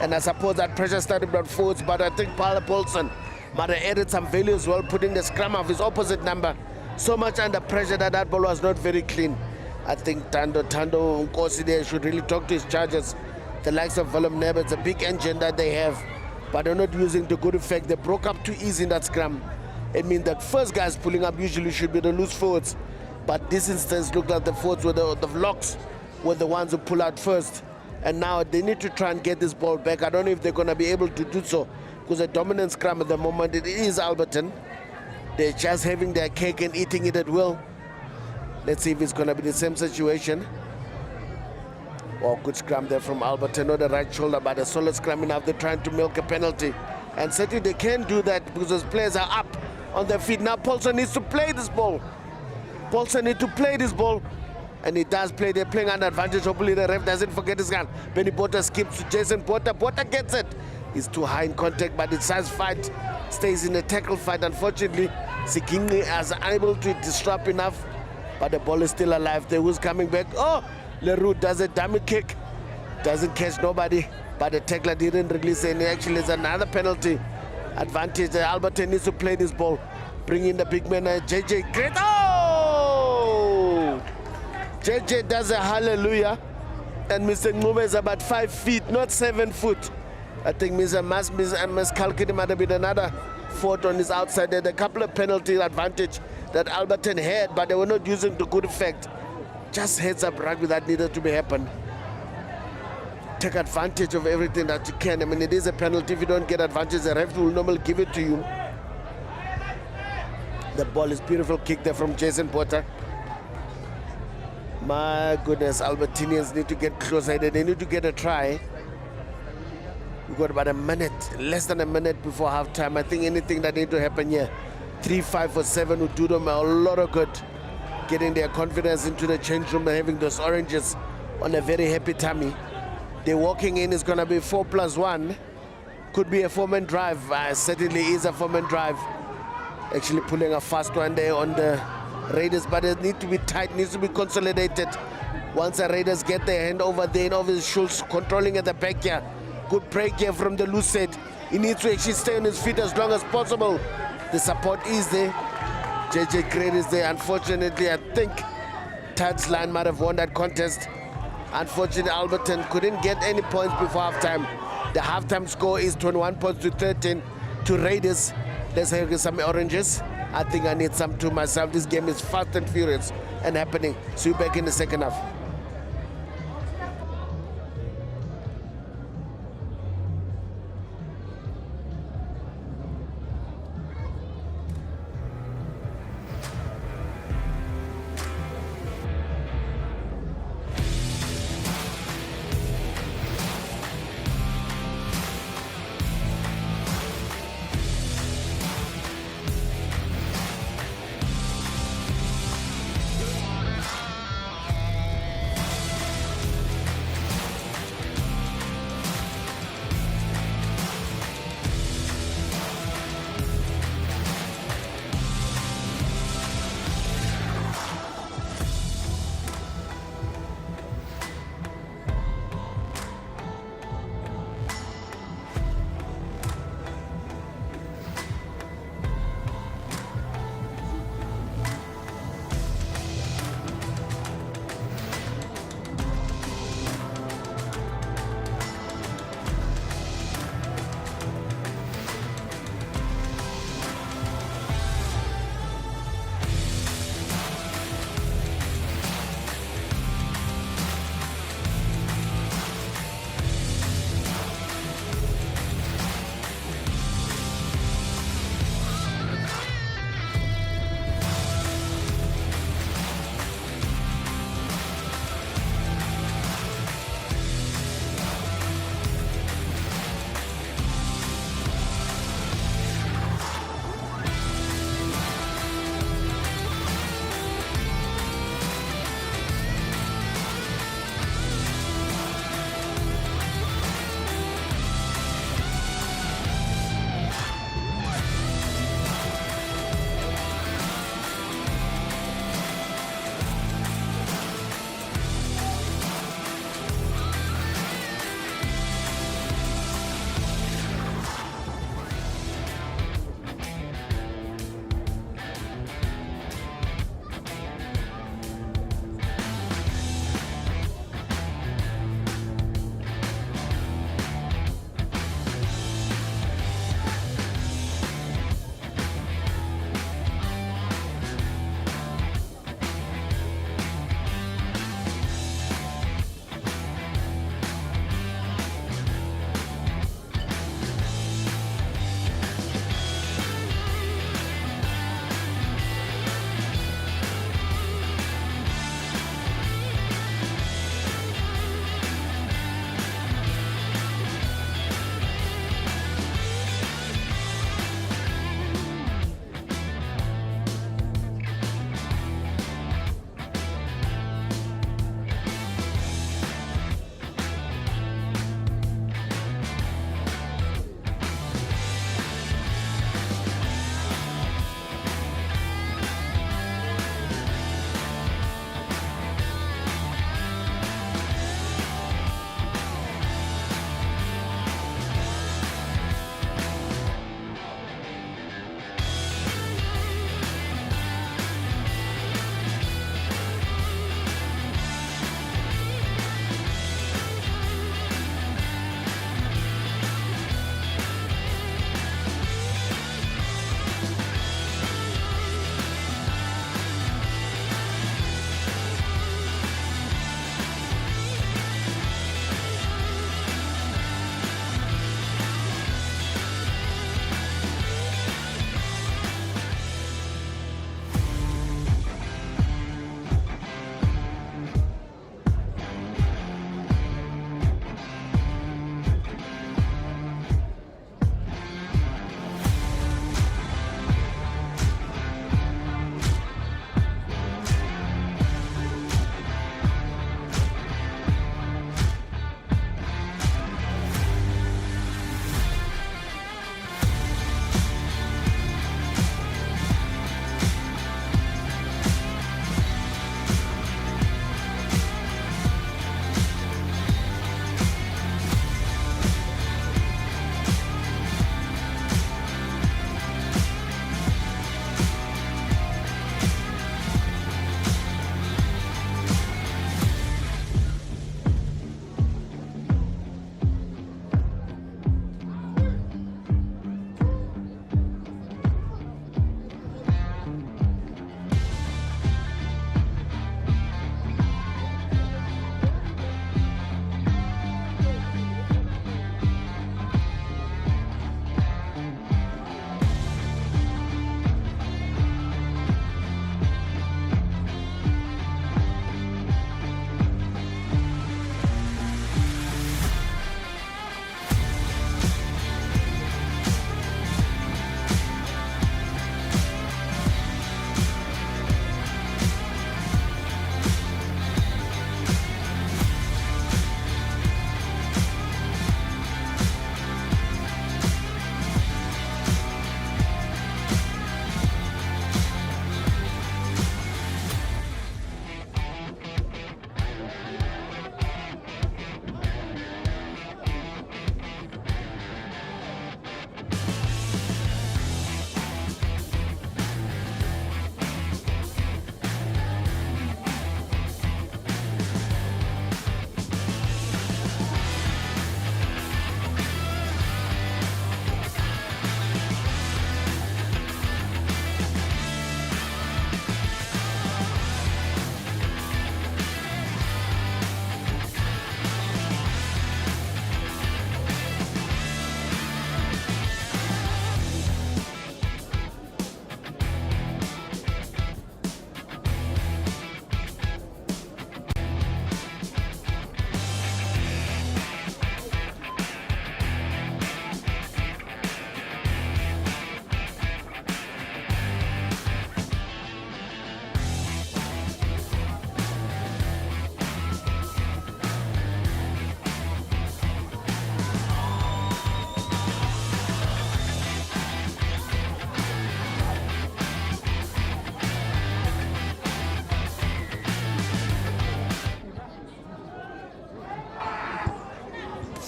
And I suppose that pressure started about forwards, but I think Paula Paulson might have added some value as well, putting the scrum of his opposite number so much under pressure that ball was not very clean. I think Tando Nkosi there should really talk to his charges. The likes of Willem Nebe, it's a big engine that they have, but they're not using to good effect. They broke up too easy in that scrum. It means that first guys pulling up usually should be the loose forwards, but this instance looked like the forwards were the locks were the ones who pull out first, and now they need to try and get this ball back. I don't know if they're going to be able to do so, because the dominant scrum at the moment, it is Alberton. They're just having their cake and eating it at will. Let's see if it's going to be the same situation. Oh, good scrum there from Alberton, not the right shoulder, but a solid scrum enough. They're trying to milk a penalty. And certainly they can do that because those players are up on their feet. Now Paulson needs to play this ball. Paulson needs to play this ball. And he does play. They're playing under advantage. Hopefully the ref doesn't forget his gun. Benny Botha skips to Jason Botha. Botha gets it. He's too high in contact, but the size fight stays in a tackle fight. Unfortunately, Sikingi is unable to disrupt enough, but the ball is still alive. There who's coming back. Oh! Leroux does a dummy kick, doesn't catch nobody, but the tackler didn't release any. Actually, it's another penalty advantage. Alberton needs to play this ball, bring in the big man, JJ. Great! Oh! JJ does a hallelujah, and Mr. Ngube is about 5 feet, not 7 foot. I think Mr. Kalkini might have been another foot on his outside there. A couple of penalty advantage that Alberton had, but they were not using to good effect. Just heads up rugby that needed to be happen. Take advantage of everything that you can. I mean, it is a penalty. If you don't get advantage, the ref will normally give it to you. The ball is beautiful kick there from Jason Botha. My goodness, Albertinians need to get closer. They need to get a try. We've got about a minute, less than a minute before halftime. I think anything that needs to happen here, 3, 5 or 7 would do them a lot of good. Getting their confidence into the change room and having those oranges on a very happy tummy. They're walking in, is going to be 4+1. Could be a 4-man drive. Certainly is a 4-man drive. Actually pulling a fast one there on the Raiders, but it needs to be tight, needs to be consolidated. Once the Raiders get their hand over there, and obviously Schultz controlling at the back here. Good break here from the loose set. He needs to actually stay on his feet as long as possible. The support is there. JJ Grade is there. Unfortunately, I think Touchline might have won that contest. Unfortunately, Alberton couldn't get any points before halftime. The halftime score is 21 points to 13 to Raiders. Let's have some oranges. I think I need some to myself. This game is fast and furious and happening. See you back in the second half.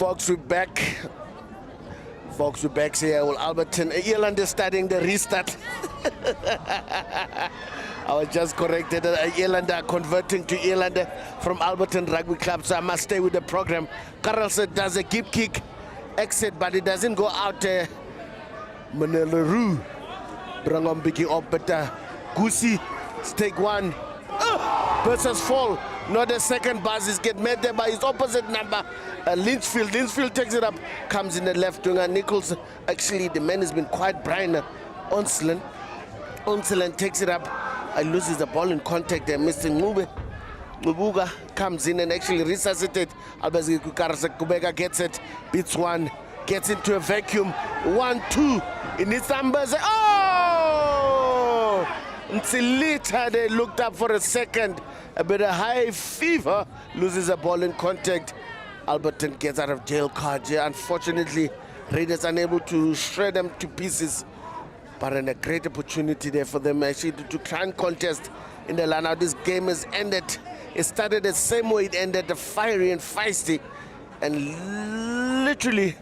Folks, we're back. Folks, we're back here. Well, Alberton, Ireland is starting the restart. I was just corrected. Ireland are converting to Ireland from Alberton Rugby Club, so I must stay with the program. Carlson does a keep kick exit, but it doesn't go out. Maneleru Brangom picking up, but Goosey stake one. Versus fall. Not the second buzz is get met there by his opposite number. Lynchfield. Lynchfield takes it up, comes in the left winger. Nichols, actually the man has been quite bright. Onselen takes it up. Loses the ball in contact there. Mr. Mubuga comes in and actually resuscitates. Albazi Kubeka gets it, beats one, gets into a vacuum. 1-2 in his numbers. Oh! Nsilita, they looked up for a second. A bit of high fever, loses the ball in contact. Alberton gets out of jail card here. Unfortunately, Raiders unable to shred them to pieces. But a great opportunity there for them actually to try and contest in the line. Now this game has ended. It started the same way it ended, fiery and feisty. And literally,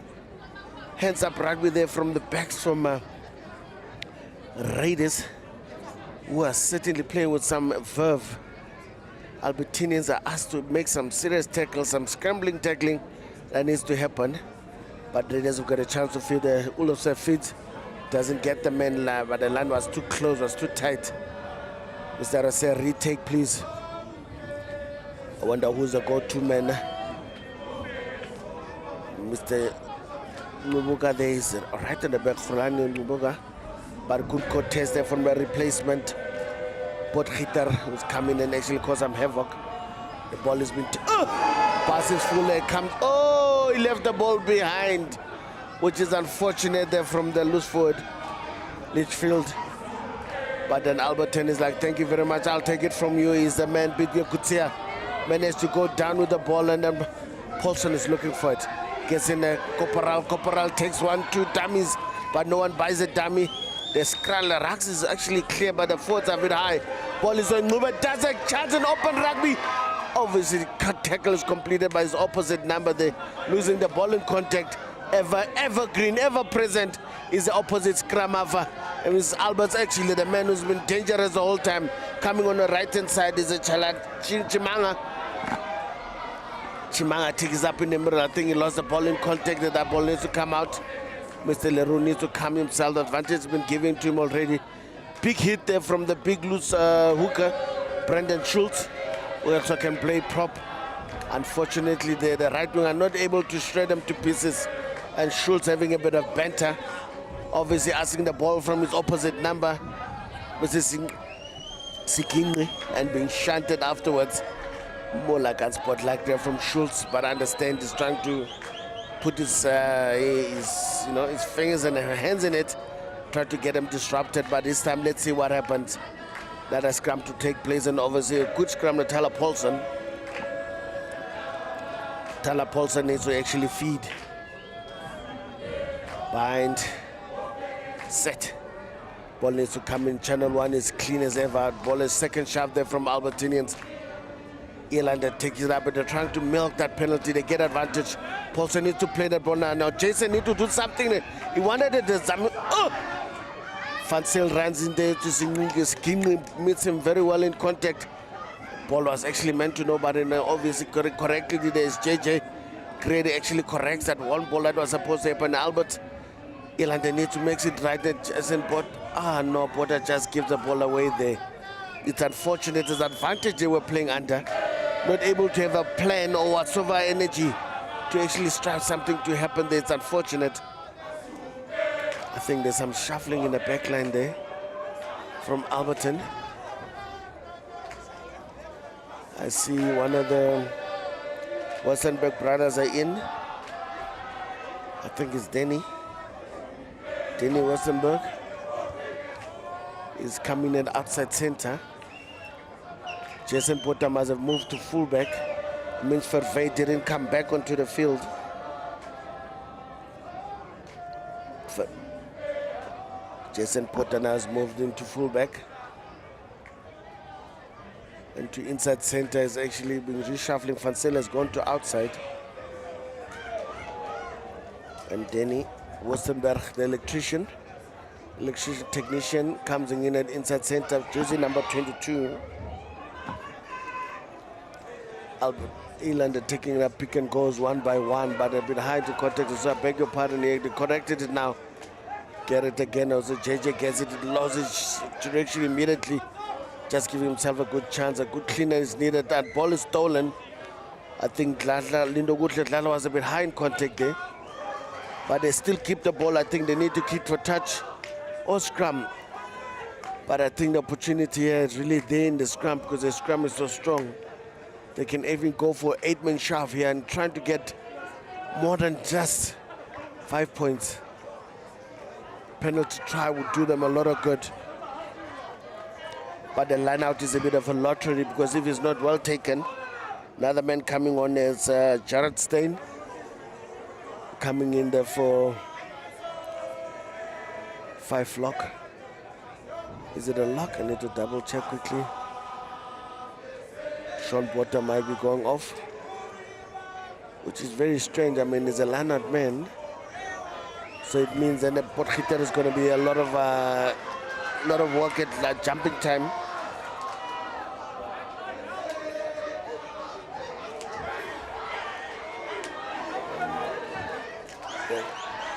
hands up rugby there from the backs from Raiders, who are certainly playing with some verve. Albertinians are asked to make some serious tackles, some scrambling tackling that needs to happen. But Raiders have got a chance to feed the Ulof's feet. Doesn't get the man, but the line was too close, was too tight. Mr. Rase, retake, please. I wonder who's the go-to man. Mr. Mubuga there is right in the back, Fulani Mubuga. But good contest there from the replacement. Potgieter, who's coming and actually cause some havoc. The ball has been passes full, comes. Oh, he left the ball behind, which is unfortunate there from the loose forward, Litchfield. But then Alberton is like, thank you very much, I'll take it from you. He's the man, Bidyo Kutsia. Managed to go down with the ball, and then Paulson is looking for it. Gets in there, Corporal takes 1-2 dummies, but no one buys a dummy. The scrum, the racks is actually clear, but the forwards are a bit high. Ball is on move, does a chance in open rugby. Obviously, cut tackle is completed by his opposite number there, losing the ball in contact. Evergreen, ever present is the opposite scrum half. And Mr. Albert's actually the man who's been dangerous the whole time. Coming on the right hand side is a Chimanga. Chimanga takes up in the middle. I think he lost the ball in contact. That ball needs to come out. Mr. Leroux needs to calm himself. The advantage has been given to him already. Big hit there from the big loose hooker, Brendan Schultz, who also can play prop. Unfortunately, the right wing are not able to shred them to pieces. And Schultz having a bit of banter, obviously asking the ball from his opposite number, Mr. Sikingri, and being shunted afterwards. More like a spot like there from Schultz, but I understand he's trying to put his fingers and hands in it, try to get him disrupted. But this time, let's see what happens. That a scrum to take place, and obviously a good scrum to Tyler Paulson. Tyler Paulson needs to actually feed. Bind, set. Ball needs to come in. Channel 1 is clean as ever. Ball is second shaft there from Albertinians. Ireland takes it up, but they're trying to milk that penalty. They get advantage. Paulson needs to play that ball now. Now Jason needs to do something. He wanted it. Van Zyl runs in there to Singh, meets him very well in contact. Ball was actually meant to nobody. Obviously correctly there is JJ. Grady actually corrects that one ball that was supposed to happen. Albert, Ireland need to make it right. Jason no, Potter just gives the ball away there. It's unfortunate. It's advantage they were playing under. Not able to have a plan or whatsoever energy to actually strive something to happen there. It's unfortunate. I think there's some shuffling in the back line there from Alberton. I see one of the Westenberg brothers are in. I think it's Denny Westenberg is coming in outside center. Jason Potter must have moved to fullback. It means Vervey didn't come back onto the field. Jason Potter now has moved into fullback. And to inside center is actually been reshuffling. Van Zyl has gone to outside. And Danny Wostenberg, the electrician technician, comes in at inside center, jersey number 22. Albert Eland taking it up, pick and goes one by one, but a bit high to contact, so I beg your pardon here. They corrected it now. Get it again, also JJ gets it, loses direction immediately. Just give himself a good chance, a good cleaner is needed. That ball is stolen. I think Lindo Gutle was a bit high in contact there. But they still keep the ball. I think they need to keep for touch or scrum. But I think the opportunity here is really there in the scrum because the scrum is so strong. They can even go for 8-man shove here and trying to get more than just 5 points. Penalty try would do them a lot of good. But the line out is a bit of a lottery because if it's not well taken, another man coming on is Jared Stein. Coming in there for 5 lock. Is it a lock? I need to double check quickly. Sean Potter might be going off, which is very strange. I mean, he's a line-out man, so it means that the Potgieter is going to be a lot of work at jumping time.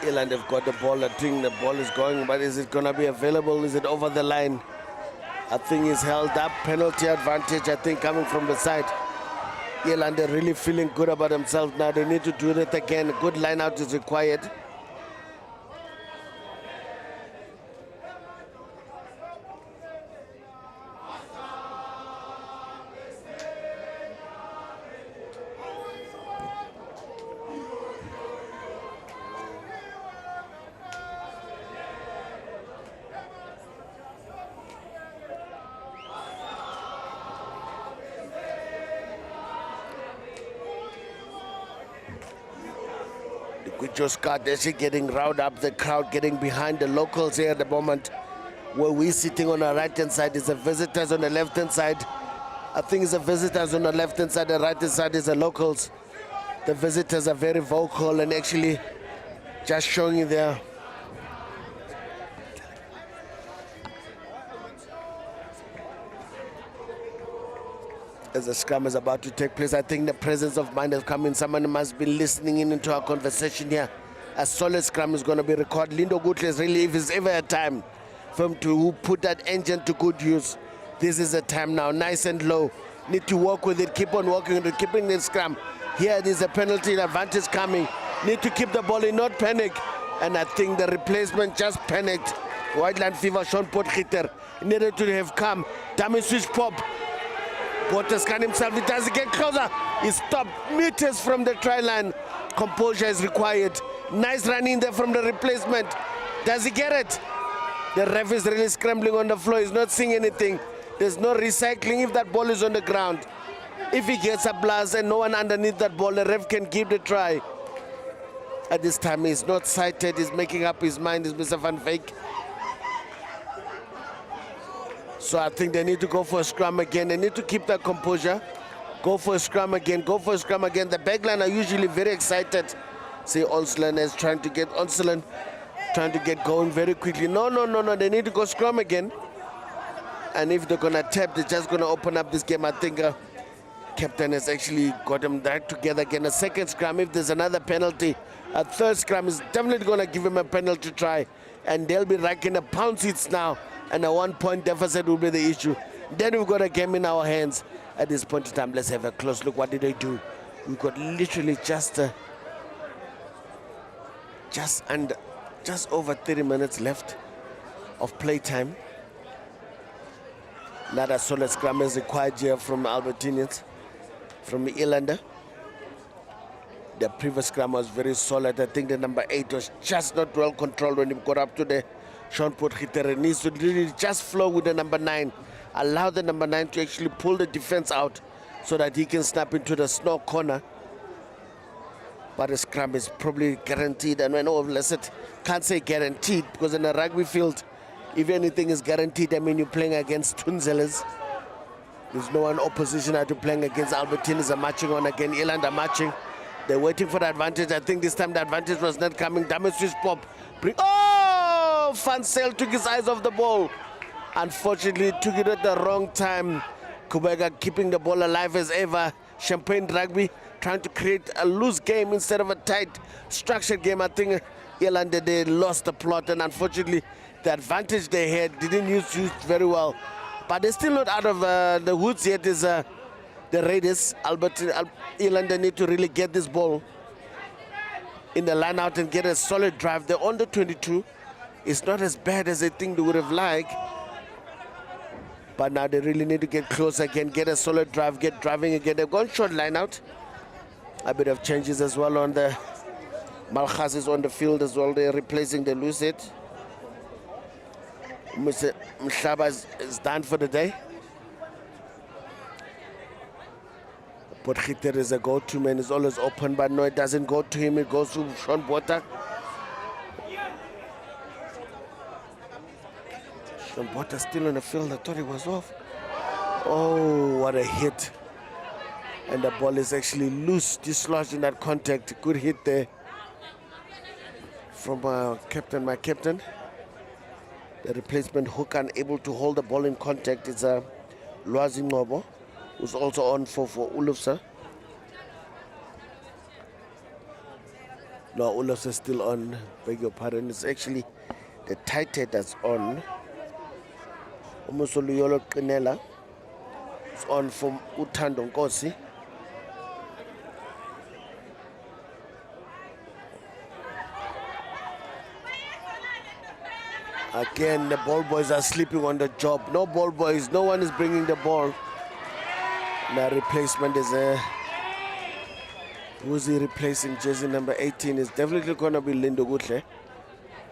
Ireland have got the ball. I think the ball is going, but is it going to be available? Is it over the line? I think it's held up. Penalty advantage, I think, coming from the side. Ireland are really feeling good about themselves now. They need to do that again. A good line out is required. Just got this getting riled up, the crowd getting behind the locals here at the moment. Where we're sitting on our right hand side is the visitors on the left hand side. I think it's the visitors on the left hand side, the right hand side is the locals. The visitors are very vocal and actually just showing you there. As the scrum is about to take place, I think the presence of mind has come in. Someone must be listening in into our conversation here. A solid scrum is going to be recorded. Lindo Gutle is really, if it's ever a time for him to put that engine to good use, this is the time now. Nice and low. Need to work with it. Keep on working with it. Keeping the scrum. Here there's a penalty advantage coming. Need to keep the ball in, not panic. And I think the replacement just panicked. Wildland Fever, Sean Potgieter needed to have come. Dummy switch pop. Waters can himself, he does get closer. He stopped meters from the try line. Composure is required. Nice run in there from the replacement. Does he get it? The ref is really scrambling on the floor. He's not seeing anything. There's no recycling if that ball is on the ground. If he gets a blast and no one underneath that ball, the ref can give the try. At this time, he's not sighted. He's making up his mind. He's Mr. Van Veek. So I think they need to go for a scrum again. They need to keep that composure. Go for a scrum again. Go for a scrum again. The backline are usually very excited. See, Onselen is trying to get going very quickly. No. They need to go scrum again. And if they're going to tap, they're just going to open up this game. I think captain has actually got them back together again. A second scrum, if there's another penalty, a third scrum is definitely going to give him a penalty try. And they'll be racking the pound seats now. And a 1 point deficit will be the issue. Then we've got a game in our hands. At this point in time, let's have a close look. What did they do? We've got literally just over 30 minutes left of play time. Another solid scrum is required here from Albertinians, from the Irlander. The previous scrum was very solid. I think the number 8 was just not well controlled when he got up to the Sean Potgieter. Needs to really just flow with the number 9. Allow the number 9 to actually pull the defense out so that he can snap into the snow corner. But the scrum is probably guaranteed. And when can't say guaranteed, because in a rugby field, if anything is guaranteed, I mean you're playing against Tunzelas. There's no one opposition to playing against Alberton. Is a matching on again. Irland are matching. They're waiting for the advantage. I think this time the advantage was not coming. Damage switch pop. Oh! Van Zyl took his eyes off the ball. Unfortunately, took it at the wrong time. Kubega keeping the ball alive as ever. Champagne Rugby trying to create a loose game instead of a tight, structured game. I think Ireland, they lost the plot, and unfortunately, the advantage they had didn't use very well. But they're still not out of the woods yet. Is the Raiders. Alberton, Ireland, they need to really get this ball in the line out and get a solid drive. They're on the 22. It's not as bad as they think they would have liked. But now they really need to get close again, get a solid drive, get driving again. They've gone short line out. A bit of changes as well on the Malchas is on the field as well. They're replacing the Lucid. Mr. Mhlaba is done for the day. Potgieter is a go-to man, is always open, but no, it doesn't go to him, it goes to Sean Botha. Sean Botha still on the field, I thought he was off. Oh, what a hit. And the ball is actually loose, dislodged in that contact. Good hit there from my captain. The replacement hook unable to hold the ball in contact is Lwazi Ngobo, who's also on for Ulufsa. No, Ulufsa is still on, beg your pardon. It's actually the tight head that's on. Umusoluyolo Qinela is on from Uthando Nkosi. Again, the ball boys are sleeping on the job. No ball boys, no one is bringing the ball. Now replacement is who's he replacing? Jersey number 18 is definitely going to be Lindo Gutle.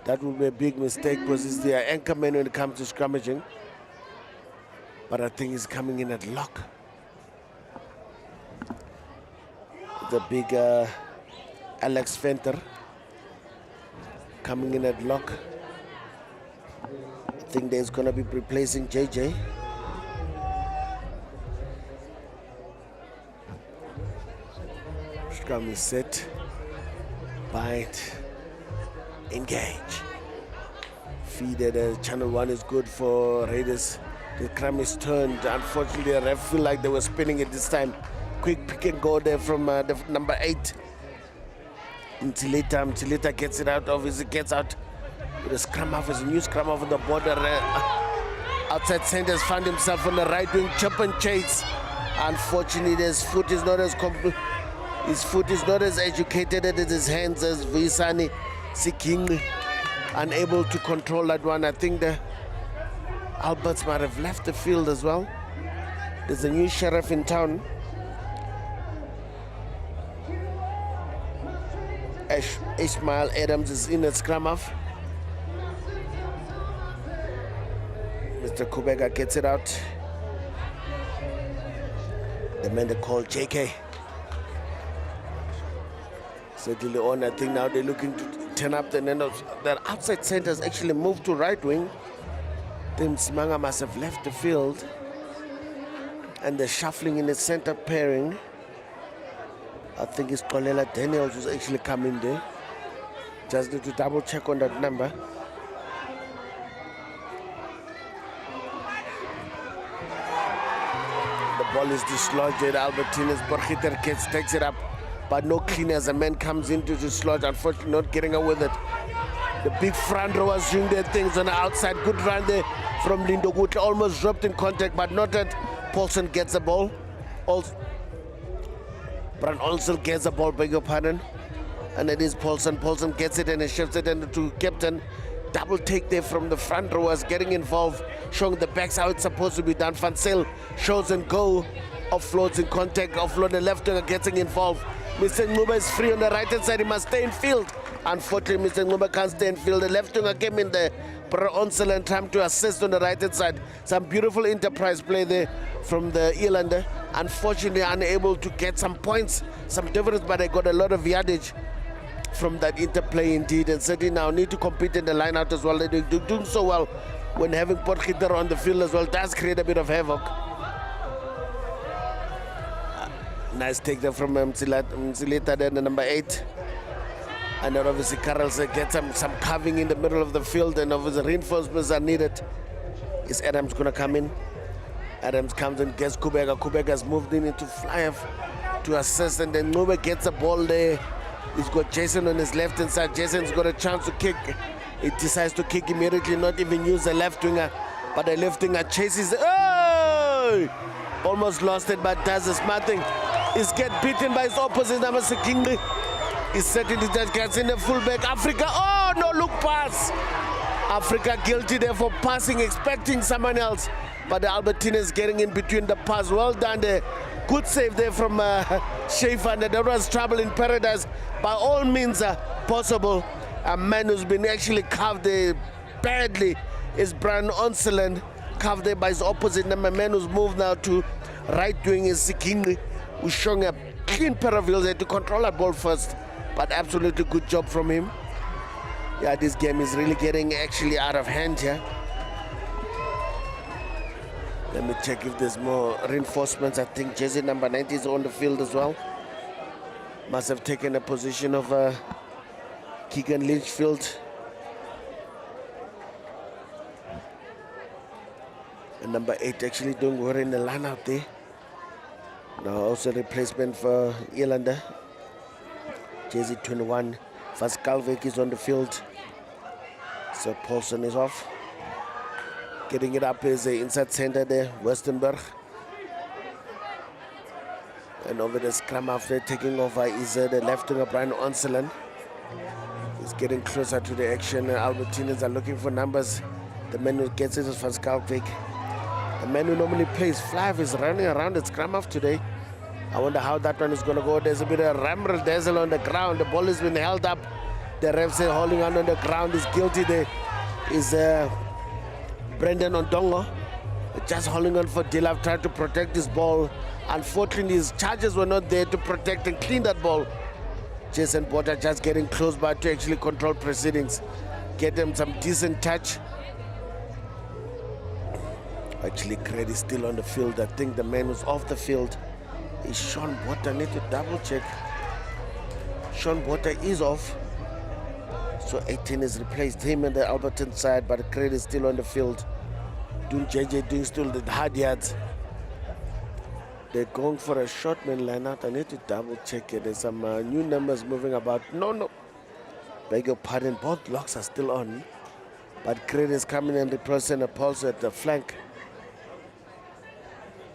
That would be a big mistake because he's the anchor man when it comes to scrummaging. But I think he's coming in at lock. The big Alex Venter coming in at lock. I think there's going to be replacing JJ. Scrum is set. Bind. Engage. Feed channel 1 is good for Raiders. The crumb is turned. Unfortunately, the ref feel like they were spinning it this time. Quick pick and go there from the number 8. Mtilita gets it out. Obviously gets out with a scrum half. Is a new scrum half on the border. Outside centers found himself on the right wing. Chop and chase. Unfortunately, his foot is not as educated as his hands as Visani Siking. Unable to control that one. I think the Alberts might have left the field as well. There's a new sheriff in town. Ishmael Adams is in at scrum half. Mr. Kubega gets it out. The man they call JK. Certainly on, I think now they're looking to turn up the end of their outside centers actually moved to right wing. Tim Simanga must have left the field. And the shuffling in the center pairing. I think it's Kolela Daniels who's actually coming there. Just need to double check on that number. The ball is dislodged. Albertina's Potgieter takes it up. But no clean as a man comes in to dislodge. Unfortunately, not getting away with it. The big front rowers doing their things on the outside. Good run there from Lindo Gutle. Almost dropped in contact, but not that Paulson gets the ball. Brand also gets the ball, beg your pardon. And it is Paulson. Paulson gets it and he shifts it into captain. Double take there from the front rowers, getting involved, showing the backs how it's supposed to be done. Van Zyl shows and go. Offloads in contact, offload the left winger getting involved. Mr. Nguba is free on the right hand side, he must stay in field. Unfortunately, Mr. Nguba can't stay in field. The left winger came in there, but Onsel and time to assist on the right hand side. Some beautiful enterprise play there from the Irlander. Unfortunately, unable to get some points, some difference, but they got a lot of yardage from that interplay indeed. And certainly now need to compete in the line out as well. They're doing so well when having Potgieter on the field as well. Does create a bit of havoc. Nice take there from Mzilita then the number 8. And then obviously Karels gets some carving in the middle of the field, and obviously reinforcements are needed. Is Adams going to come in? Adams comes and gets Kubega. Kubega's moved in into fly to assist, and then Nube gets the ball there. He's got Jason on his left hand side. Jason's got a chance to kick. He decides to kick immediately, not even use the left winger, but the left winger chases. Oh! Almost lost it, but does a smart thing. He's get beaten by his opposite, Namasa Kingsley. He's certainly just gets in the fullback. Africa, oh no, look pass. Africa guilty there for passing, expecting someone else. But the Albertines getting in between the pass. Well done there. Good save there from Schaefer. And there was trouble in paradise. By all means possible. A man who's been actually carved there badly is Brian Onseland. Carved there by his opposite number. Man who's moved now to right wing is Sikingli, who's showing a clean pair of wheels there to control that ball first. But absolutely good job from him. Yeah, this game is really getting actually out of hand here. Let me check if there's more reinforcements. I think jersey number 90 is on the field as well. Must have taken a position of Keegan Lynchfield. And number 8 actually doing well in the line out there. Now also replacement for Irlander. Jersey 21, Vaskalvik is on the field. So Paulson is off. Getting it up is the inside center there, Westenberg. And over the scrum after taking over is the left winger Brian Onseland. He's getting closer to the action. Albertines are looking for numbers. The man who gets it is Vaskalvik. The man who normally plays Flav is running around the scrum off today. I wonder how that one is going to go. There's a bit of ramble dazzle on the ground. The ball has been held up. The refs are holding on the ground. Is guilty there. Is Brendan Ondongo just holding on for Dilaf, trying to protect this ball. Unfortunately, his charges were not there to protect and clean that ball. Jason Potter just getting close by to actually control proceedings. Get them some decent touch. Actually, Craig is still on the field. I think the man who's off the field is Sean Potter. I need to double check. Sean Potter is off. So 18 has replaced him on the Alberton side, but Craig is still on the field. Doing JJ doing still the hard yards. They're going for a short man lineup. I need to double check it. There's some new numbers moving about. No. Beg your pardon. Both locks are still on. But Craig is coming and replacing a pulse at the flank.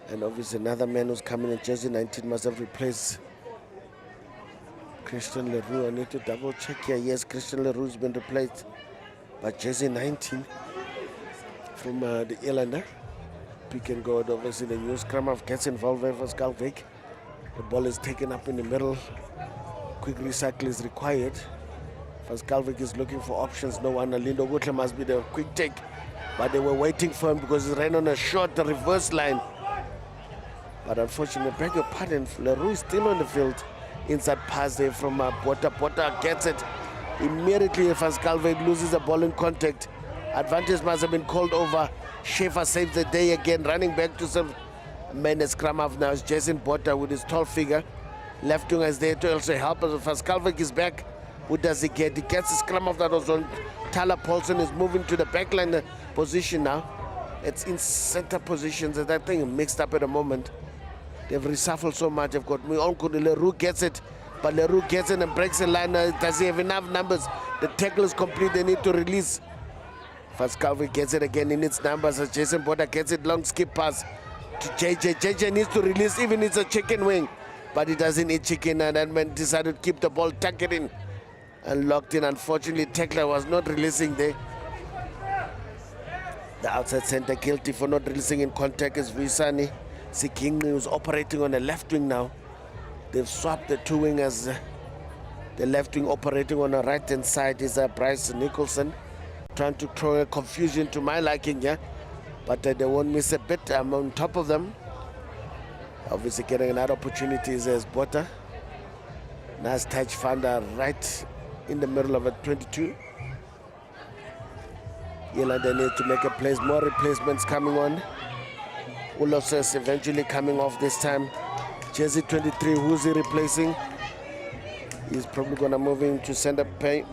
And obviously another man who's coming in jersey 19 must have replaced Christian Leroux. I need to double check here. Yes, Christian Leroux has been replaced by jersey 19 from the Irlander. Pick and go. Obviously the new scrum half gets involved with Vaskalvik. The ball is taken up in the middle. Quick recycle is required. Vaskalvik is looking for options. No one. Lindo Gutle must be the quick take. But they were waiting for him because he ran on a short reverse line. But unfortunately, beg your pardon, Leroux is still on the field. Inside pass there from Potter. Potter gets it. Immediately, Vaskalvik loses the ball in contact. Advantage must have been called over. Schaefer saves the day again, running back to some men. The scrum half now is Jason Potter with his tall figure. Left winger is there to also help us. Vaskalvik is back. Who does he get? He gets the scrum half that was on. Tyler Paulson is moving to the backline position now. It's in center positions, and that thing mixed up at the moment. They've reshuffled so much. They've got me on. Leroux gets it, but Leroux gets it and breaks the line. Does he have enough numbers? The tackle is complete. They need to release. Vaskalvik gets it again. He needs numbers. As Jason Potter gets it, long skip pass to JJ. JJ needs to release, even it's a chicken wing, but he doesn't eat chicken. And that man decided to keep the ball, tuck it in, and locked in. Unfortunately, tackler was not releasing there. The outside center guilty for not releasing in contact is Visani. Siking, who's operating on the left wing now. They've swapped the two wingers. The left wing operating on the right hand side is Bryce Nicholson. Trying to throw a confusion to my liking, yeah. But they won't miss a bit. I'm on top of them. Obviously getting another opportunity is Potter. Nice touch, found right in the middle of a 22. Irlander needs to make a place. More replacements coming on. Ulos is eventually coming off this time. Jersey 23, who's he replacing? He's probably gonna move into center. Peño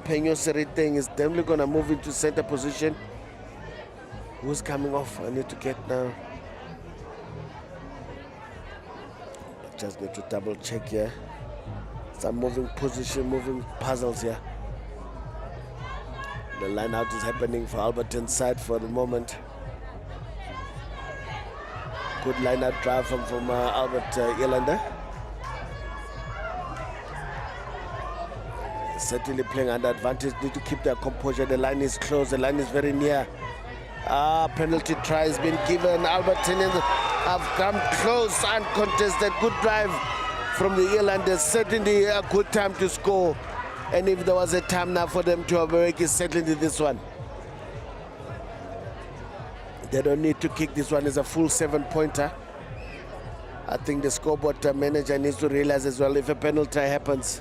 Seriteng is definitely gonna move into center position. Who's coming off? I need to get now. I just need to double check here. Some moving position, moving puzzles here. The line out is happening for Alberton side for the moment. Good line out drive from Albert Irlander. Certainly playing under advantage, need to keep their composure. The line is close, the line is very near. Penalty try has been given. Albertinians have come close, uncontested. Good drive from the Irlanders. Certainly a good time to score. And if there was a time now for them to break, it's certainly this one. They don't need to kick this one. It's a full 7-pointer. I think the scoreboard manager needs to realize as well, if a penalty happens,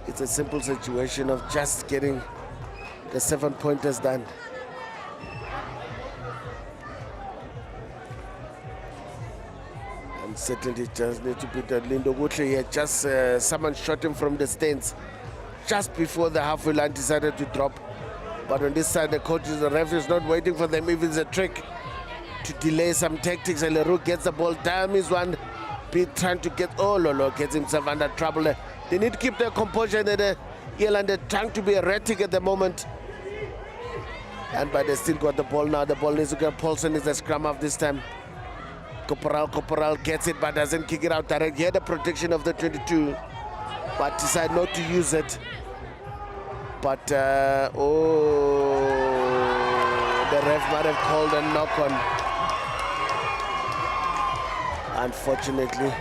it's a simple situation of just getting the 7-pointers done. And certainly just need to be that Lindo Gutle here. Just someone shot him from the stands just before the halfway line decided to drop. But on this side, the coach, the referee is not waiting for them. If it's a trick to delay some tactics, and Leroux gets the ball down, is one trying to get, oh Lolo gets himself under trouble. They need to keep their composure, and Irland are trying to be erratic at the moment. But they still got the ball now. The ball needs to get Paulson is the scrum half this time. Corporal gets it but doesn't kick it out direct. He had the protection of the 22, but decided not to use it. But the ref might have called a knock on. Unfortunately,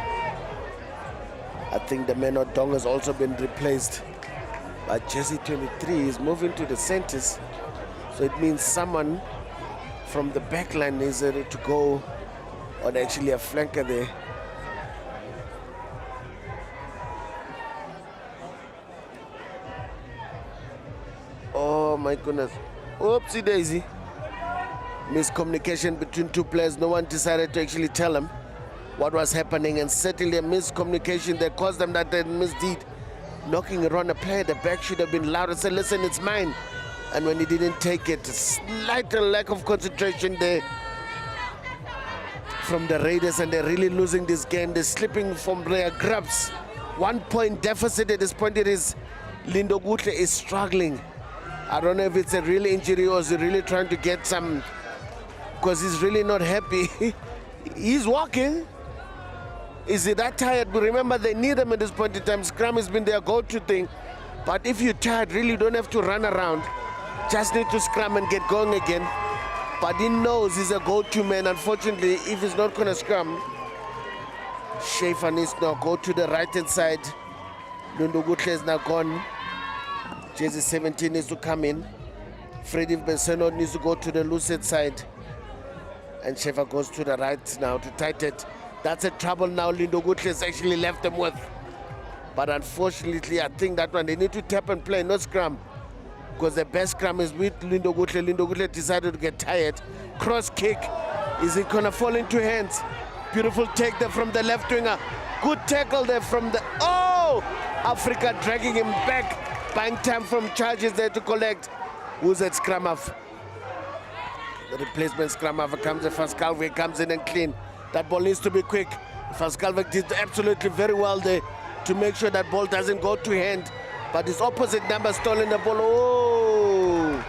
I think the man Odong has also been replaced. But Jersey 23 is moving to the centers, so it means someone from the back line is ready to go on actually a flanker there. Oh my goodness. Oopsie daisy. Miscommunication between two players. No one decided to actually tell them what was happening, and certainly a miscommunication that caused them that misdeed. Knocking around a player, the back should have been loud and said, listen, it's mine. And when he didn't take it, slight lack of concentration there from the Raiders, and they're really losing this game. They're slipping from their grabs. 1 point deficit at this point. It is Lindo Gutle is struggling. I don't know if it's a real injury or is he really trying to get some, because he's really not happy. He's walking. Is he that tired? But remember, they need him at this point in time. Scrum has been their go-to thing. But if you're tired, really don't have to run around. Just need to scrum and get going again. But he knows he's a go-to man. Unfortunately, if he's not going to scrum, Schaefer needs to now go to the right-hand side. Lindo Gutle is now gone. Jersey 17 needs to come in. Freddy Benseno needs to go to the lucid side. And Schaefer goes to the right now to tight it. That's a trouble now Lindo Gutle has actually left them with. But unfortunately, I think that one, they need to tap and play, not scrum. Because the best scrum is with Lindo Gutle. Lindo Gutle decided to get tired. Cross kick. Is it going to fall into hands? Beautiful take there from the left winger. Good tackle there from the... Oh! Africa dragging him back. Buying time from charges there to collect. Who's at scrum half? The replacement scrum half comes in. Fascalve comes in and clean. That ball needs to be quick. Fascalve did absolutely very well there to make sure that ball doesn't go to hand. But his opposite number stolen the ball. Oh!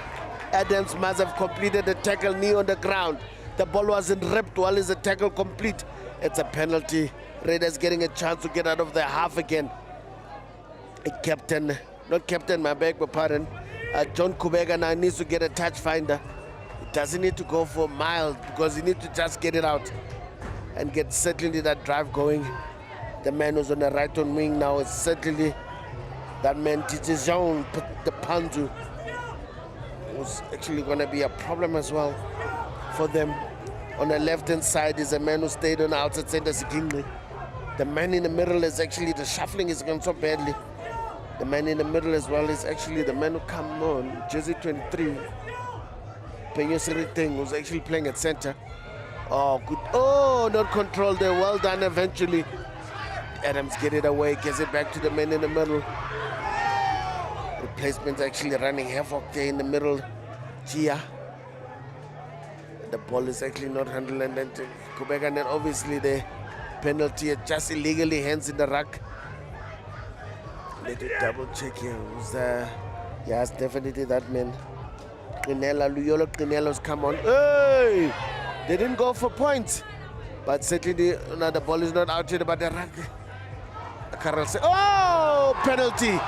Adams must have completed the tackle, knee on the ground. The ball wasn't ripped while is the tackle complete. It's a penalty. Raiders getting a chance to get out of their half again. My beg your pardon. John Kubega now needs to get a touch finder. He doesn't need to go for miles because he needs to just get it out and get certainly that drive going. The man who's on the right on wing now is certainly that man, Tijijon, the Panzu, who's actually going to be a problem as well for them. On the left-hand side is a man who stayed on the outside center, Sikingli. The man in the middle is actually, the shuffling is going so badly. The man in the middle as well is actually the man who come on, Jersey 23. Peño Seriteng, who's actually playing at center. Oh, good. Oh, not controlled there. Well done eventually. Adams get it away, gets it back to the men in the middle. Replacement's actually running havoc there in the middle. Gia. The ball is actually not handled, and then Kubeka, and then obviously the penalty just illegally hands in the ruck. Let it double check here. Who's there? Yes, definitely that man. Qinela, Luyolo Qinelo's come on. Hey! They didn't go for points. But certainly the ball is not out here, but the ruck. Carroll said, oh! Penalty!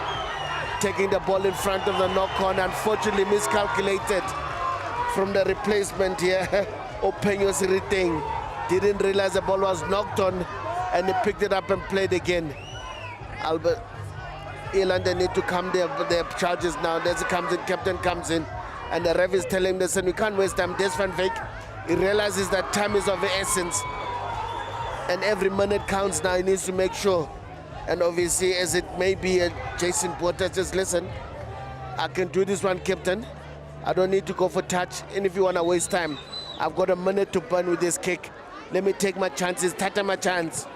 Taking the ball in front of the knock-on, unfortunately miscalculated from the replacement here. Openyos Riting didn't realize the ball was knocked on, and he picked it up and played again. Albert, Ireland, they need to come their charges now. There's captain comes in, and the ref is telling him, listen, we can't waste time. Des Van Wyk, he realizes that time is of the essence, and every minute counts now. He needs to make sure. And obviously, as it may be, Jason Porter just listen, I can do this one, captain. I don't need to go for touch. And if you want to waste time, I've got a minute to burn with this kick. Let me take my chances. Tata my chance.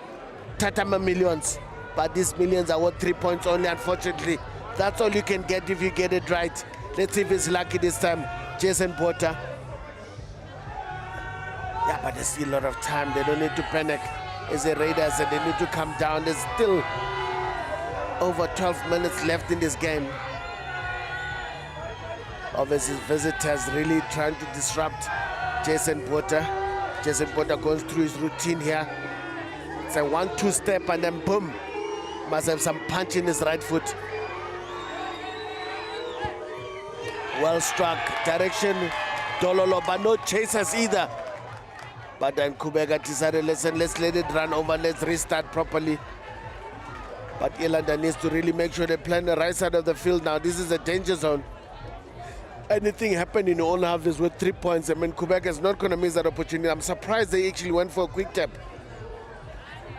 Tata my millions. But these millions are worth 3 points only, unfortunately. That's all you can get if you get it right. Let's see if it's lucky this time. Jason Porter. Yeah, but there's still a lot of time. They don't need to panic. As the Raiders, and they need to come down. There's still over 12 minutes left in this game. Obviously, visitors really trying to disrupt Jason Porter. Jason Porter goes through his routine here. It's a 1-2 step, and then boom. Must have some punch in his right foot. Well struck. Direction, Dololo, but no chasers either. But then Kubeka decided, listen, let's let it run over, let's restart properly. But Irlanda needs to really make sure they play on the right side of the field now. This is a danger zone. Anything happen in the own half is worth 3 points. I mean, Kubeka is not going to miss that opportunity. I'm surprised they actually went for a quick tap